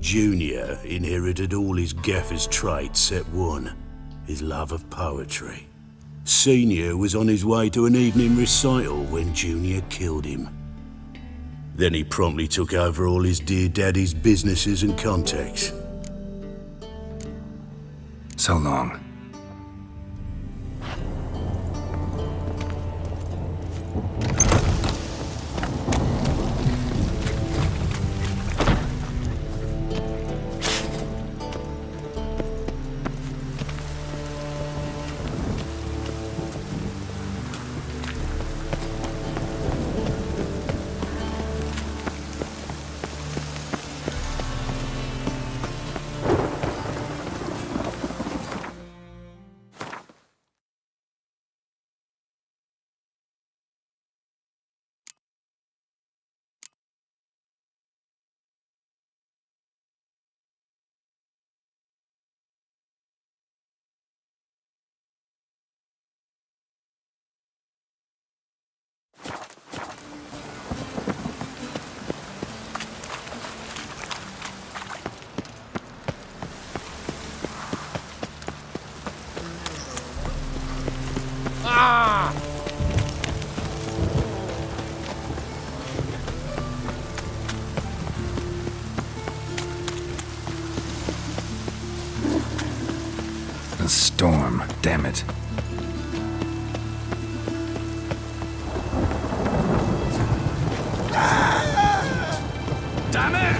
Junior inherited all his gaffer's traits except one, his love of poetry. Senior was on his way to an evening recital when Junior killed him. Then he promptly took over all his dear daddy's businesses and contacts. So long. Ah! A storm, damn it. Damn it!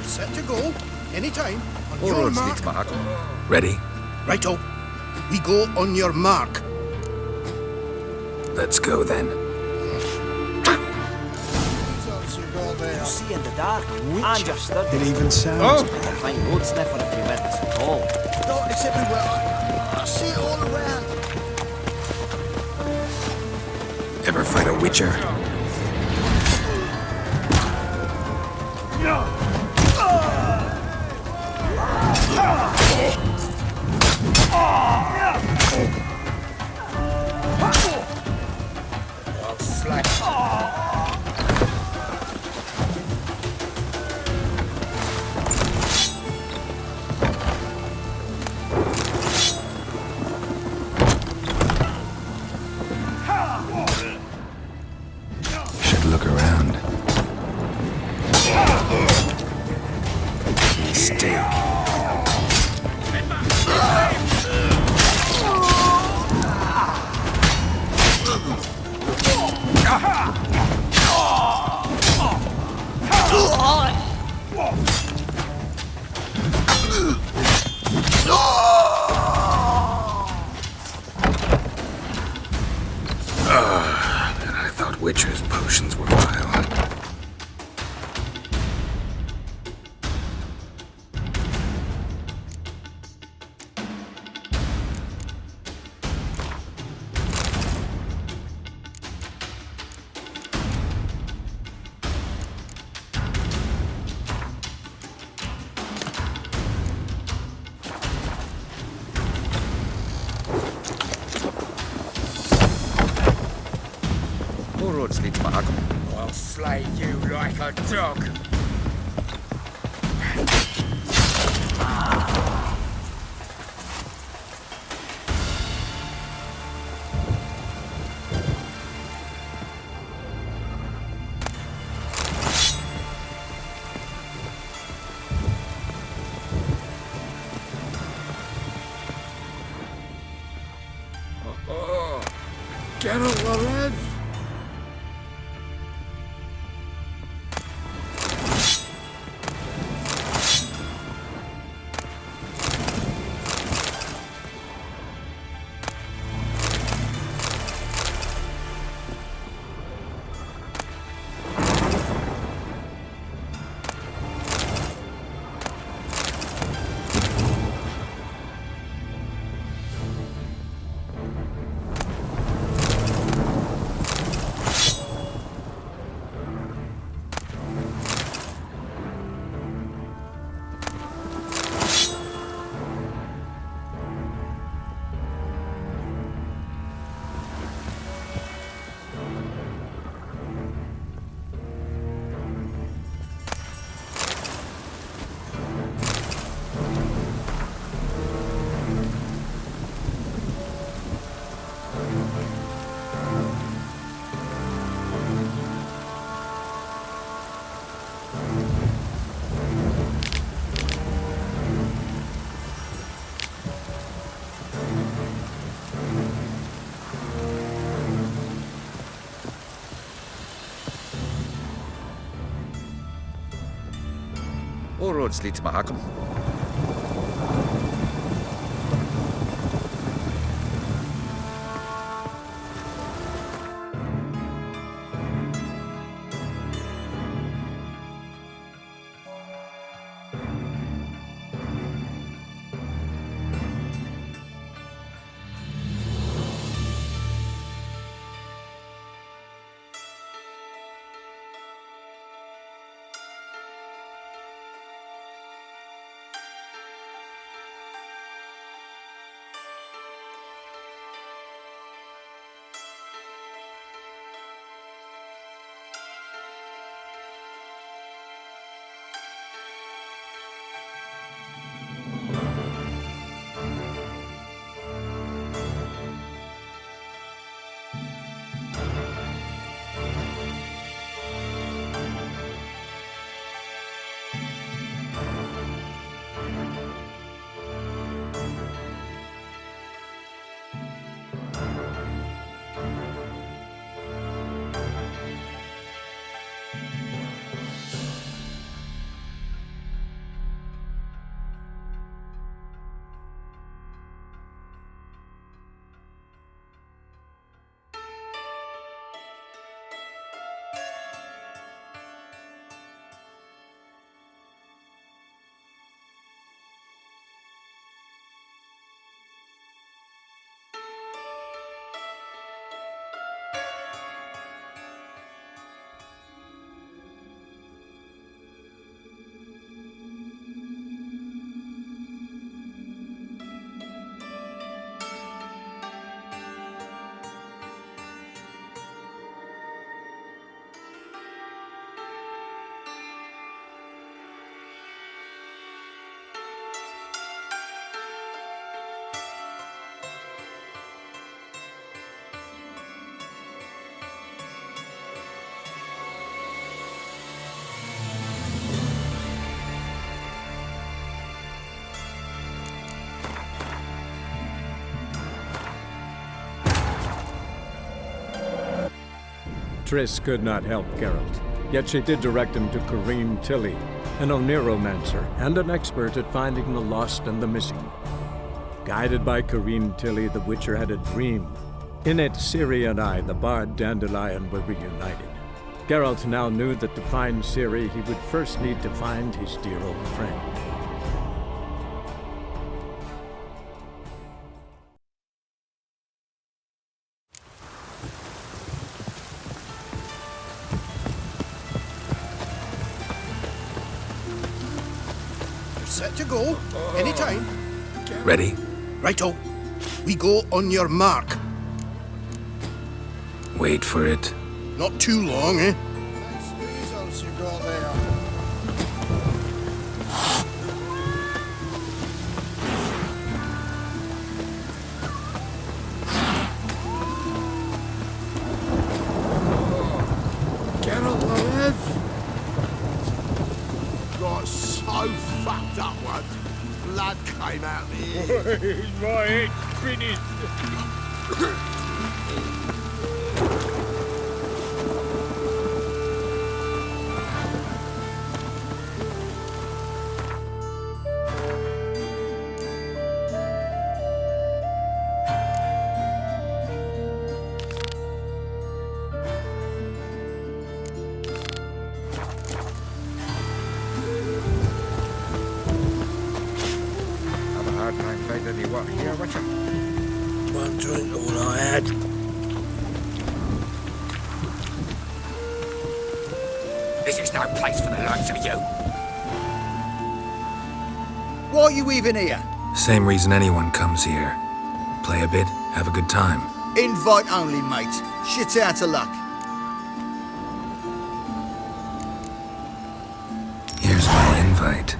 Set to go. Anytime. On your mark. Ready? Righto. We go on your mark. Let's go then. You see in the dark, and you're stood. It even sounds. A fine road sniffer if you weren't so tall. No, it's everywhere. I see it all around. Ever fight a witcher? Should look around. Mistake. And I thought Witcher's potions were vile. All roads lead to Mahakam. I'll flay you like a dog. Get up, lads! All roads lead to Mahakam. Triss could not help Geralt, yet she did direct him to Corinne Tilly, an Oniromancer and an expert at finding the lost and the missing. Guided by Corinne Tilly, the Witcher had a dream. In it, Ciri and I, the bard Dandelion, were reunited. Geralt now knew that to find Ciri, he would first need to find his dear old friend. Set to go. Anytime. Ready? Righto. We go on your mark. Wait for it. Not too long, eh? Nice weasels you got there. Geralt alive! Got so fucked up once. Blood came out the ear. My head's finished. One drink, all I had. This is no place for the likes of you. Why are you even here? Same reason anyone comes here. Play a bit, have a good time. Invite only, mate. Shit's out of luck. Here's my invite.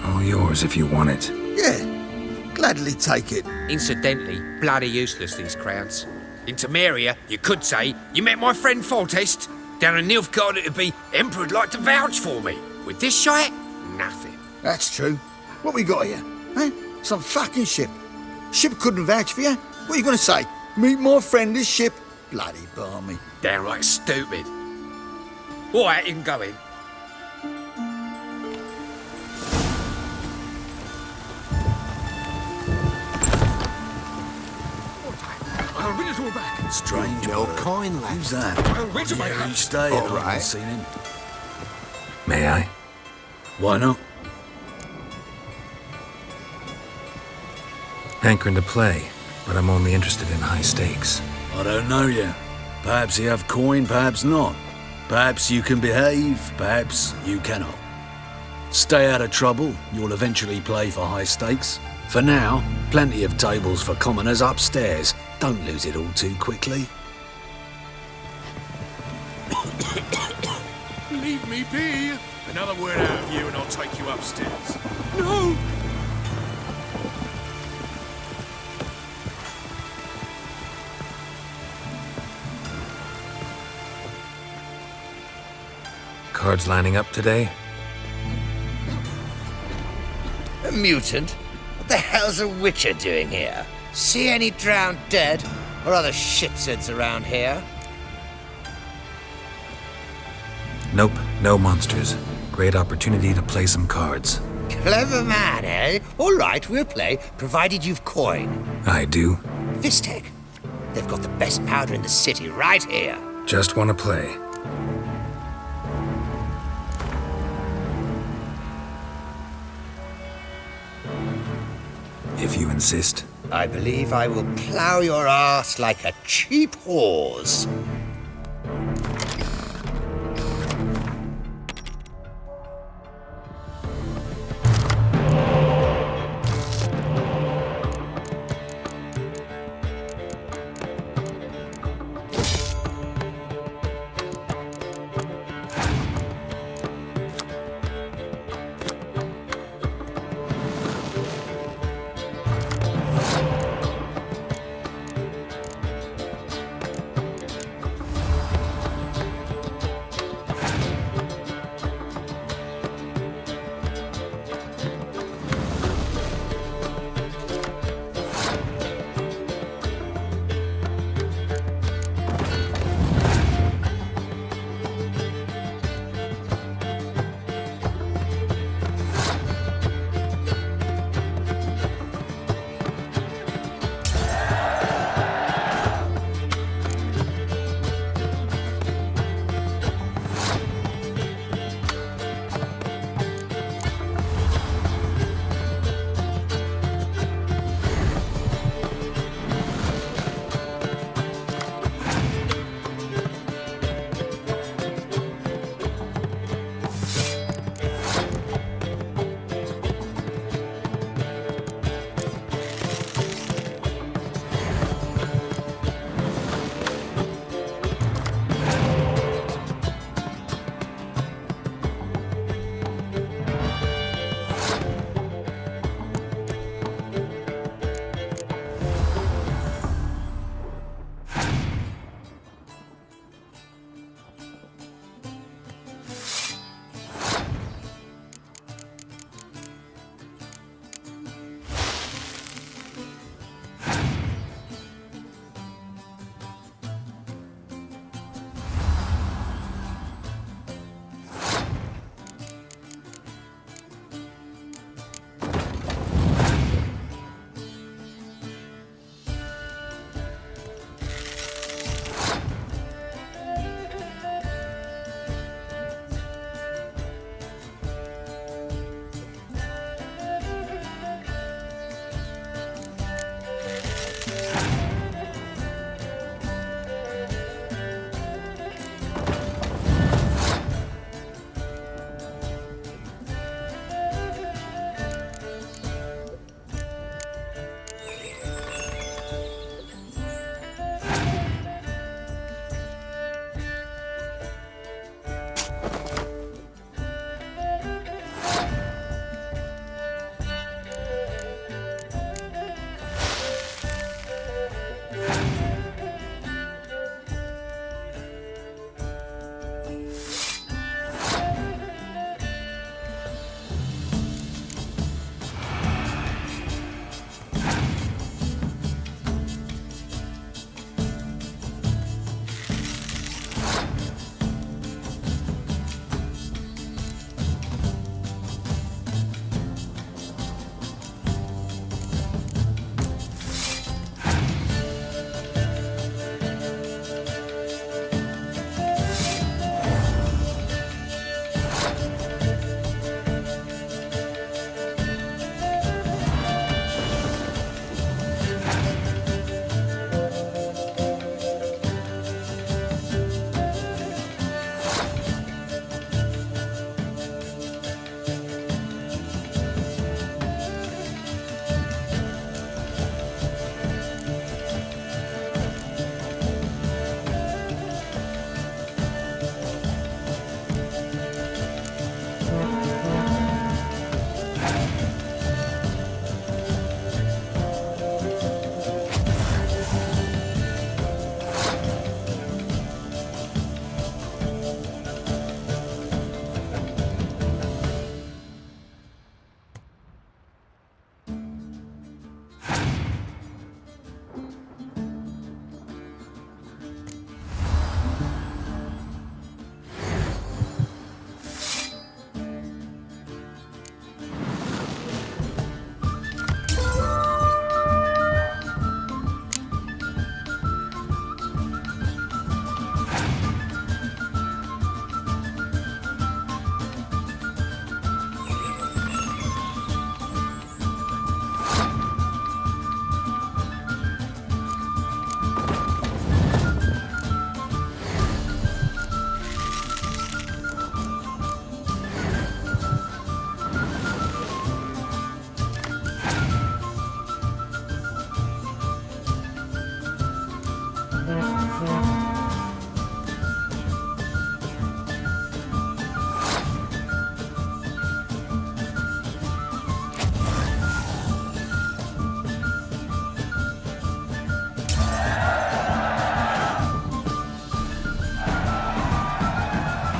All yours if you want it. Yeah, gladly take it. Incidentally, bloody useless, these crowds. In Temeria, you could say, you met my friend Foltest. Down in Nilfgaard, it'd be, Emperor'd like to vouch for me. With this shite, nothing. That's true. What we got here? Eh? Some fucking ship. Ship couldn't vouch for you? What are you going to say? Meet my friend, this ship? Bloody balmy. Downright stupid. All right, you can go in. I'll win it all back. Strange old coin, lad. Who's that? I'll win it, Yeah, mate. you stay. All I right. haven't seen him. May I? Why not? Hankering to play, but I'm only interested in high stakes. I don't know yet. Perhaps you have coin, perhaps not. Perhaps you can behave, perhaps you cannot. Stay out of trouble, you'll eventually play for high stakes. For now, plenty of tables for commoners upstairs. Don't lose it all too quickly. Leave me be. Another word out of you and I'll take you upstairs. No! Cards lining up today? A mutant? What the hell's a witcher doing here? See any drowned dead? Or other shitsuds around here? Nope, no monsters. Great opportunity to play some cards. Clever man, eh? All right, we'll play, provided you've coin. I do. Vistek. They've got the best powder in the city right here. Just want to play. If you insist. I believe I will plow your ass like a cheap horse.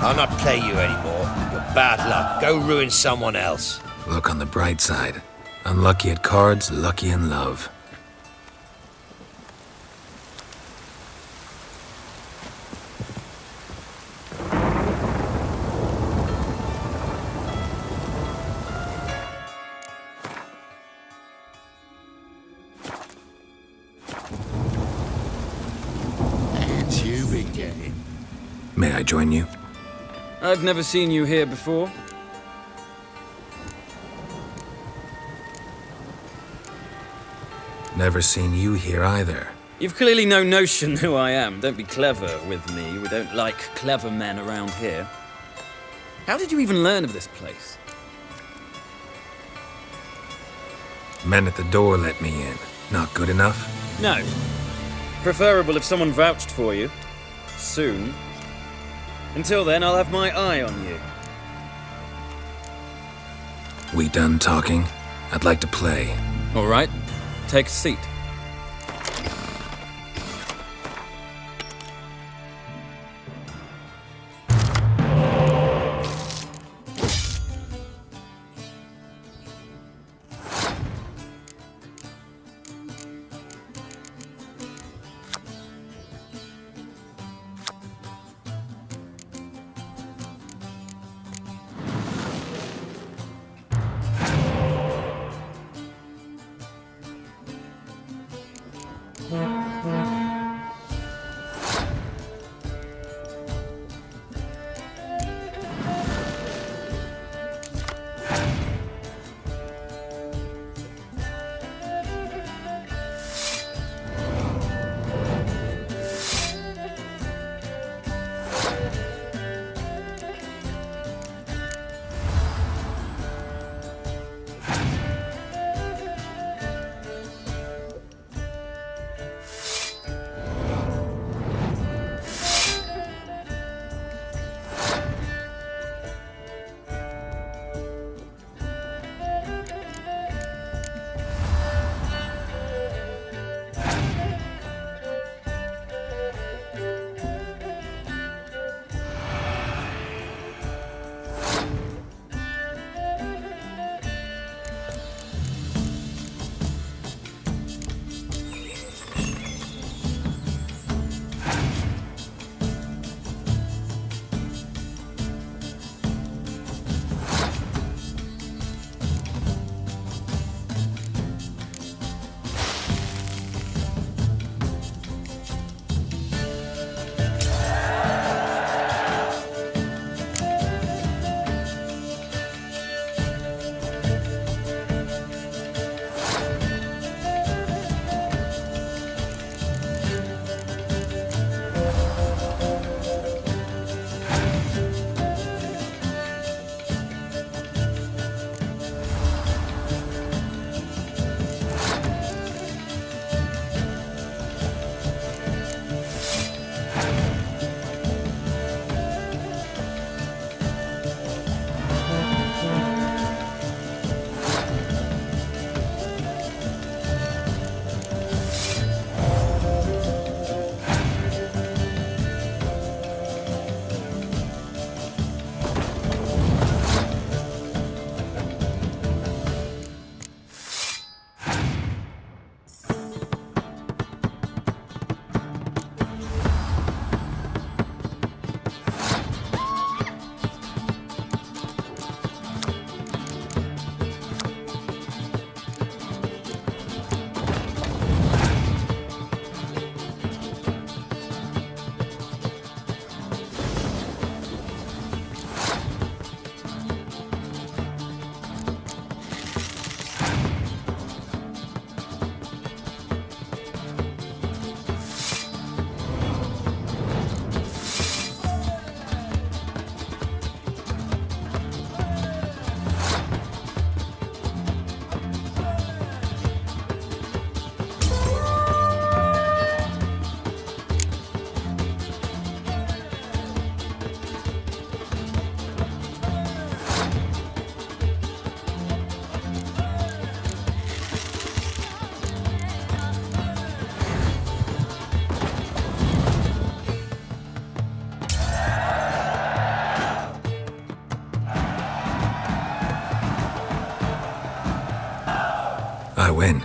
I'll not play you anymore. You're bad luck. Go ruin someone else. Look on the bright side. Unlucky at cards, lucky in love. And you be getting. May I join you? I've never seen you here before. Never seen you here either. You've clearly no notion who I am. Don't be clever with me. We don't like clever men around here. How did you even learn of this place? Men at the door let me in. Not good enough? No. Preferable if someone vouched for you. Soon. Until then, I'll have my eye on you. We done talking? I'd like to play. All right. Take a seat. go in.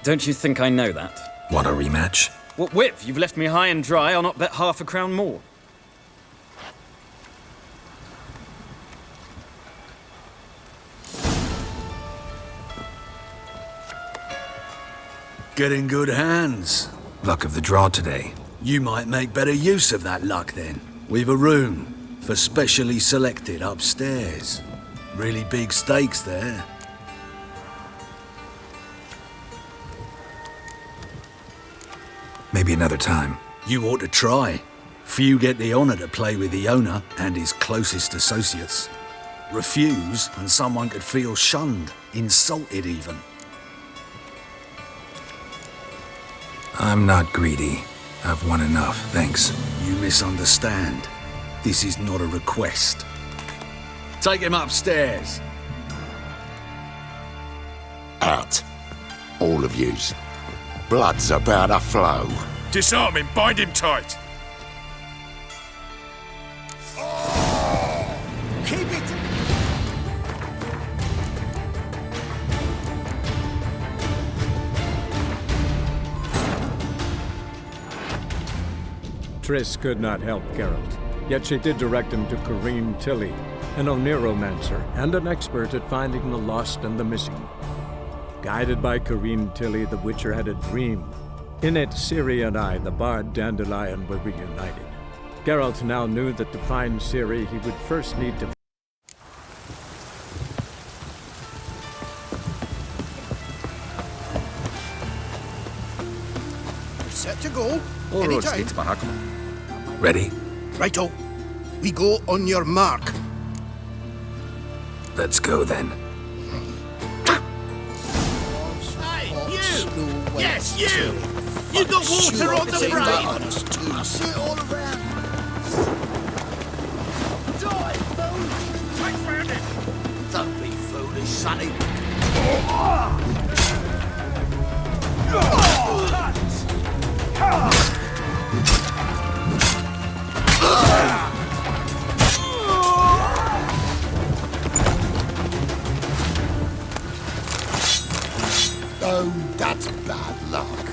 Don't you think I know that? Want a rematch? What with? You've left me high and dry. I'll not bet half a crown more. Get in good hands. Luck of the draw today. You might make better use of that luck then. We've a room for specially selected upstairs. Really big stakes there. Maybe another time. You ought to try. Few get the honor to play with the owner and his closest associates. Refuse, and someone could feel shunned, insulted even. I'm not greedy. I've won enough, thanks. You misunderstand. This is not a request. Take him upstairs. Out. All of yous. Blood's about to flow. Disarm him, bind him tight. Keep it! Triss could not help Geralt, yet she did direct him to Corinne Tilly, an Oneromancer and an expert at finding the lost and the missing. Guided by Corinne Tilly, the Witcher had a dream. In it, Ciri and I, the bard Dandelion, were reunited. Geralt now knew that to find Ciri, he would first need to... Set to go. All roads Anytime. lead to Mahakam. Ready? Righto. We go on your mark. Let's go then. Hey, you! Yes, you! You got water on the brain! See it all around. Die, fool! Take round it! Don't be foolish, sonny. Oh, that's bad luck.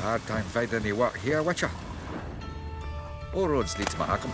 Hard time finding any work here, Witcher. All roads lead to Mahakam.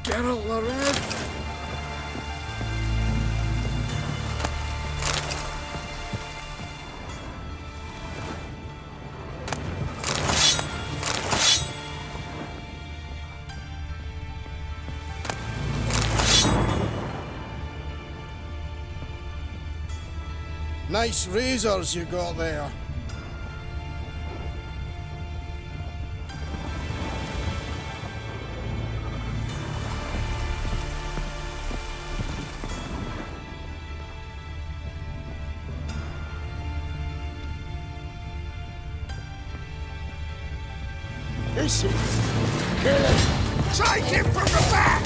Geralt the Red! Nice razors you got there. This is Kill him! Take him from the back!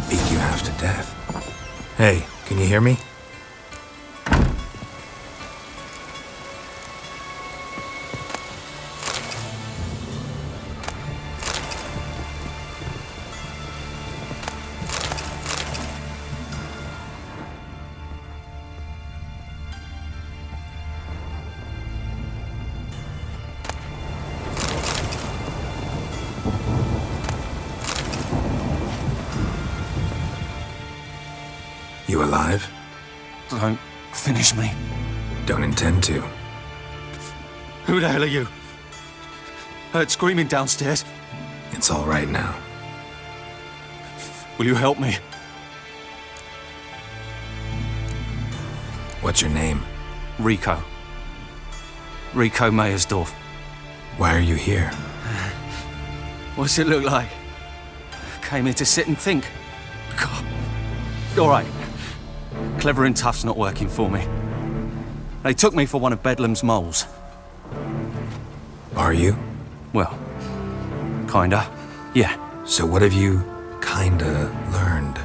Beat you half to death. Hey, can you hear me? You alive? Don't finish me. Don't intend to. Who the hell are you? Heard screaming downstairs. It's all right now. Will you help me? What's your name? Rico. Rico Meyersdorf. Why are you here? What's it look like? Came here to sit and think. God. All right. Clever and tough's not working for me. They took me for one of Bedlam's moles. Are you? Well, kinda. Yeah. So what have you kinda learned?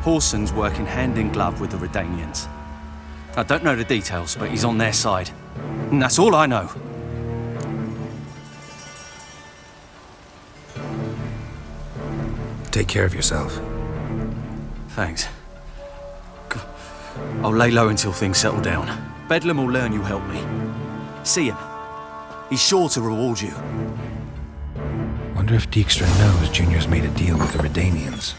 Horson's working hand in glove with the Redanians. I don't know the details, but he's on their side. And that's all I know. Take care of yourself. Thanks. I'll lay low until things settle down. Bedlam will learn you helped me. See him. He's sure to reward you. Wonder if Dijkstra knows Junior's made a deal with the Redanians.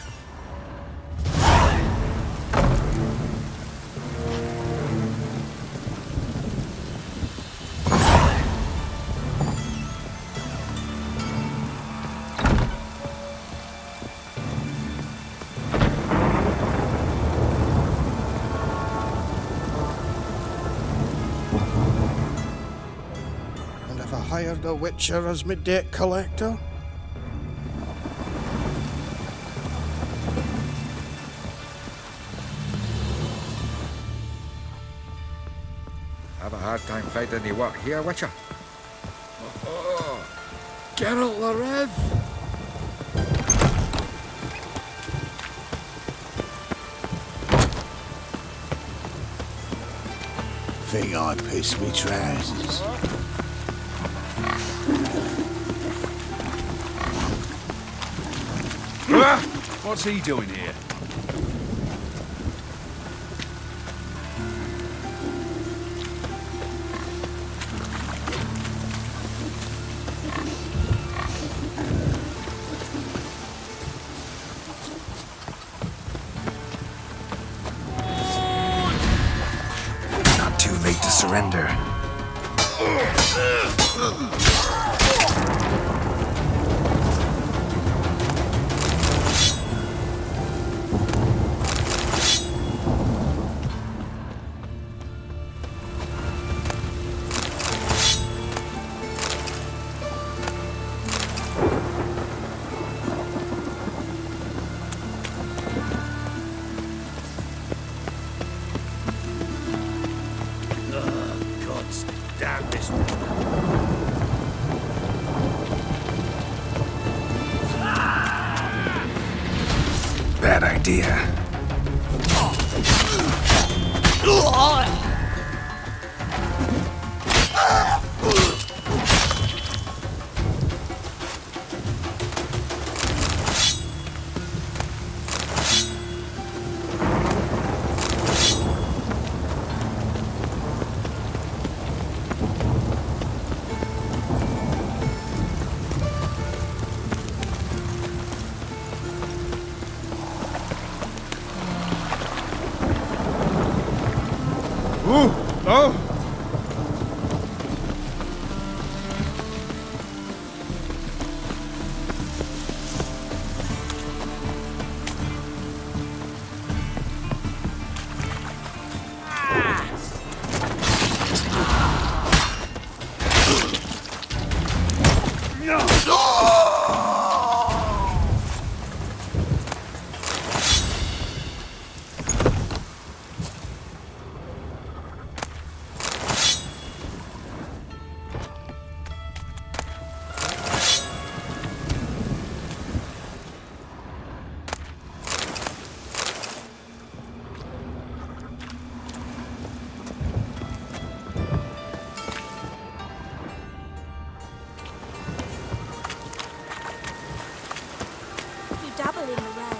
And have I hired a witcher as my debt collector? Have a hard time finding any work here, Witcher? Geralt the Red! Think I pissed me trousers. What's he doing here? Not too late to surrender. Damn this. Bad idea. Ooh! Oh! You dabble in the rain.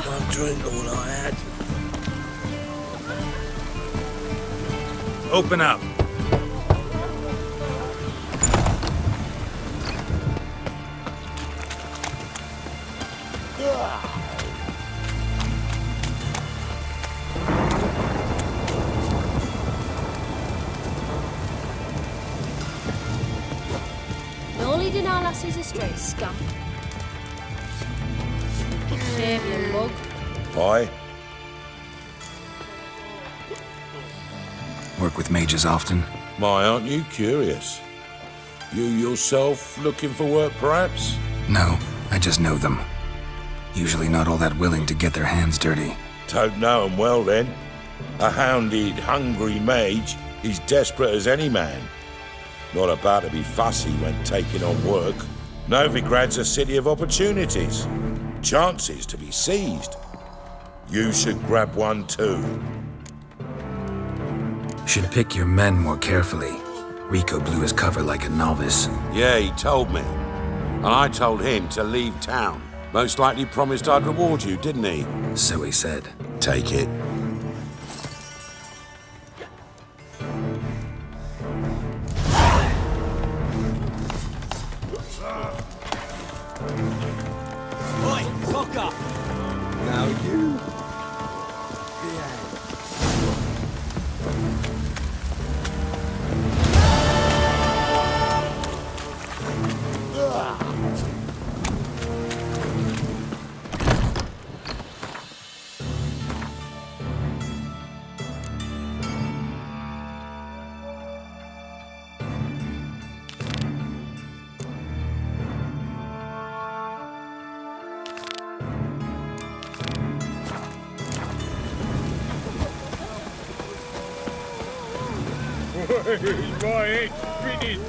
One drink all I had. Open up. No leading our lassies astray, scum. Shame, you mug. Boy. Work with mages often? My, aren't you curious? You yourself looking for work, perhaps? No, I just know them. Usually not all that willing to get their hands dirty. Don't know 'em well, then. A hounded, hungry mage is desperate as any man. Not about to be fussy when taking on work. Novigrad's a city of opportunities. Chances to be seized. You should grab one too. Should pick your men more carefully. Rico blew his cover like a novice. Yeah, he told me. And I told him to leave town. Most likely promised I'd reward you, didn't he? So he said. Take it. Oi, fuck up! Now you... My head's spinning.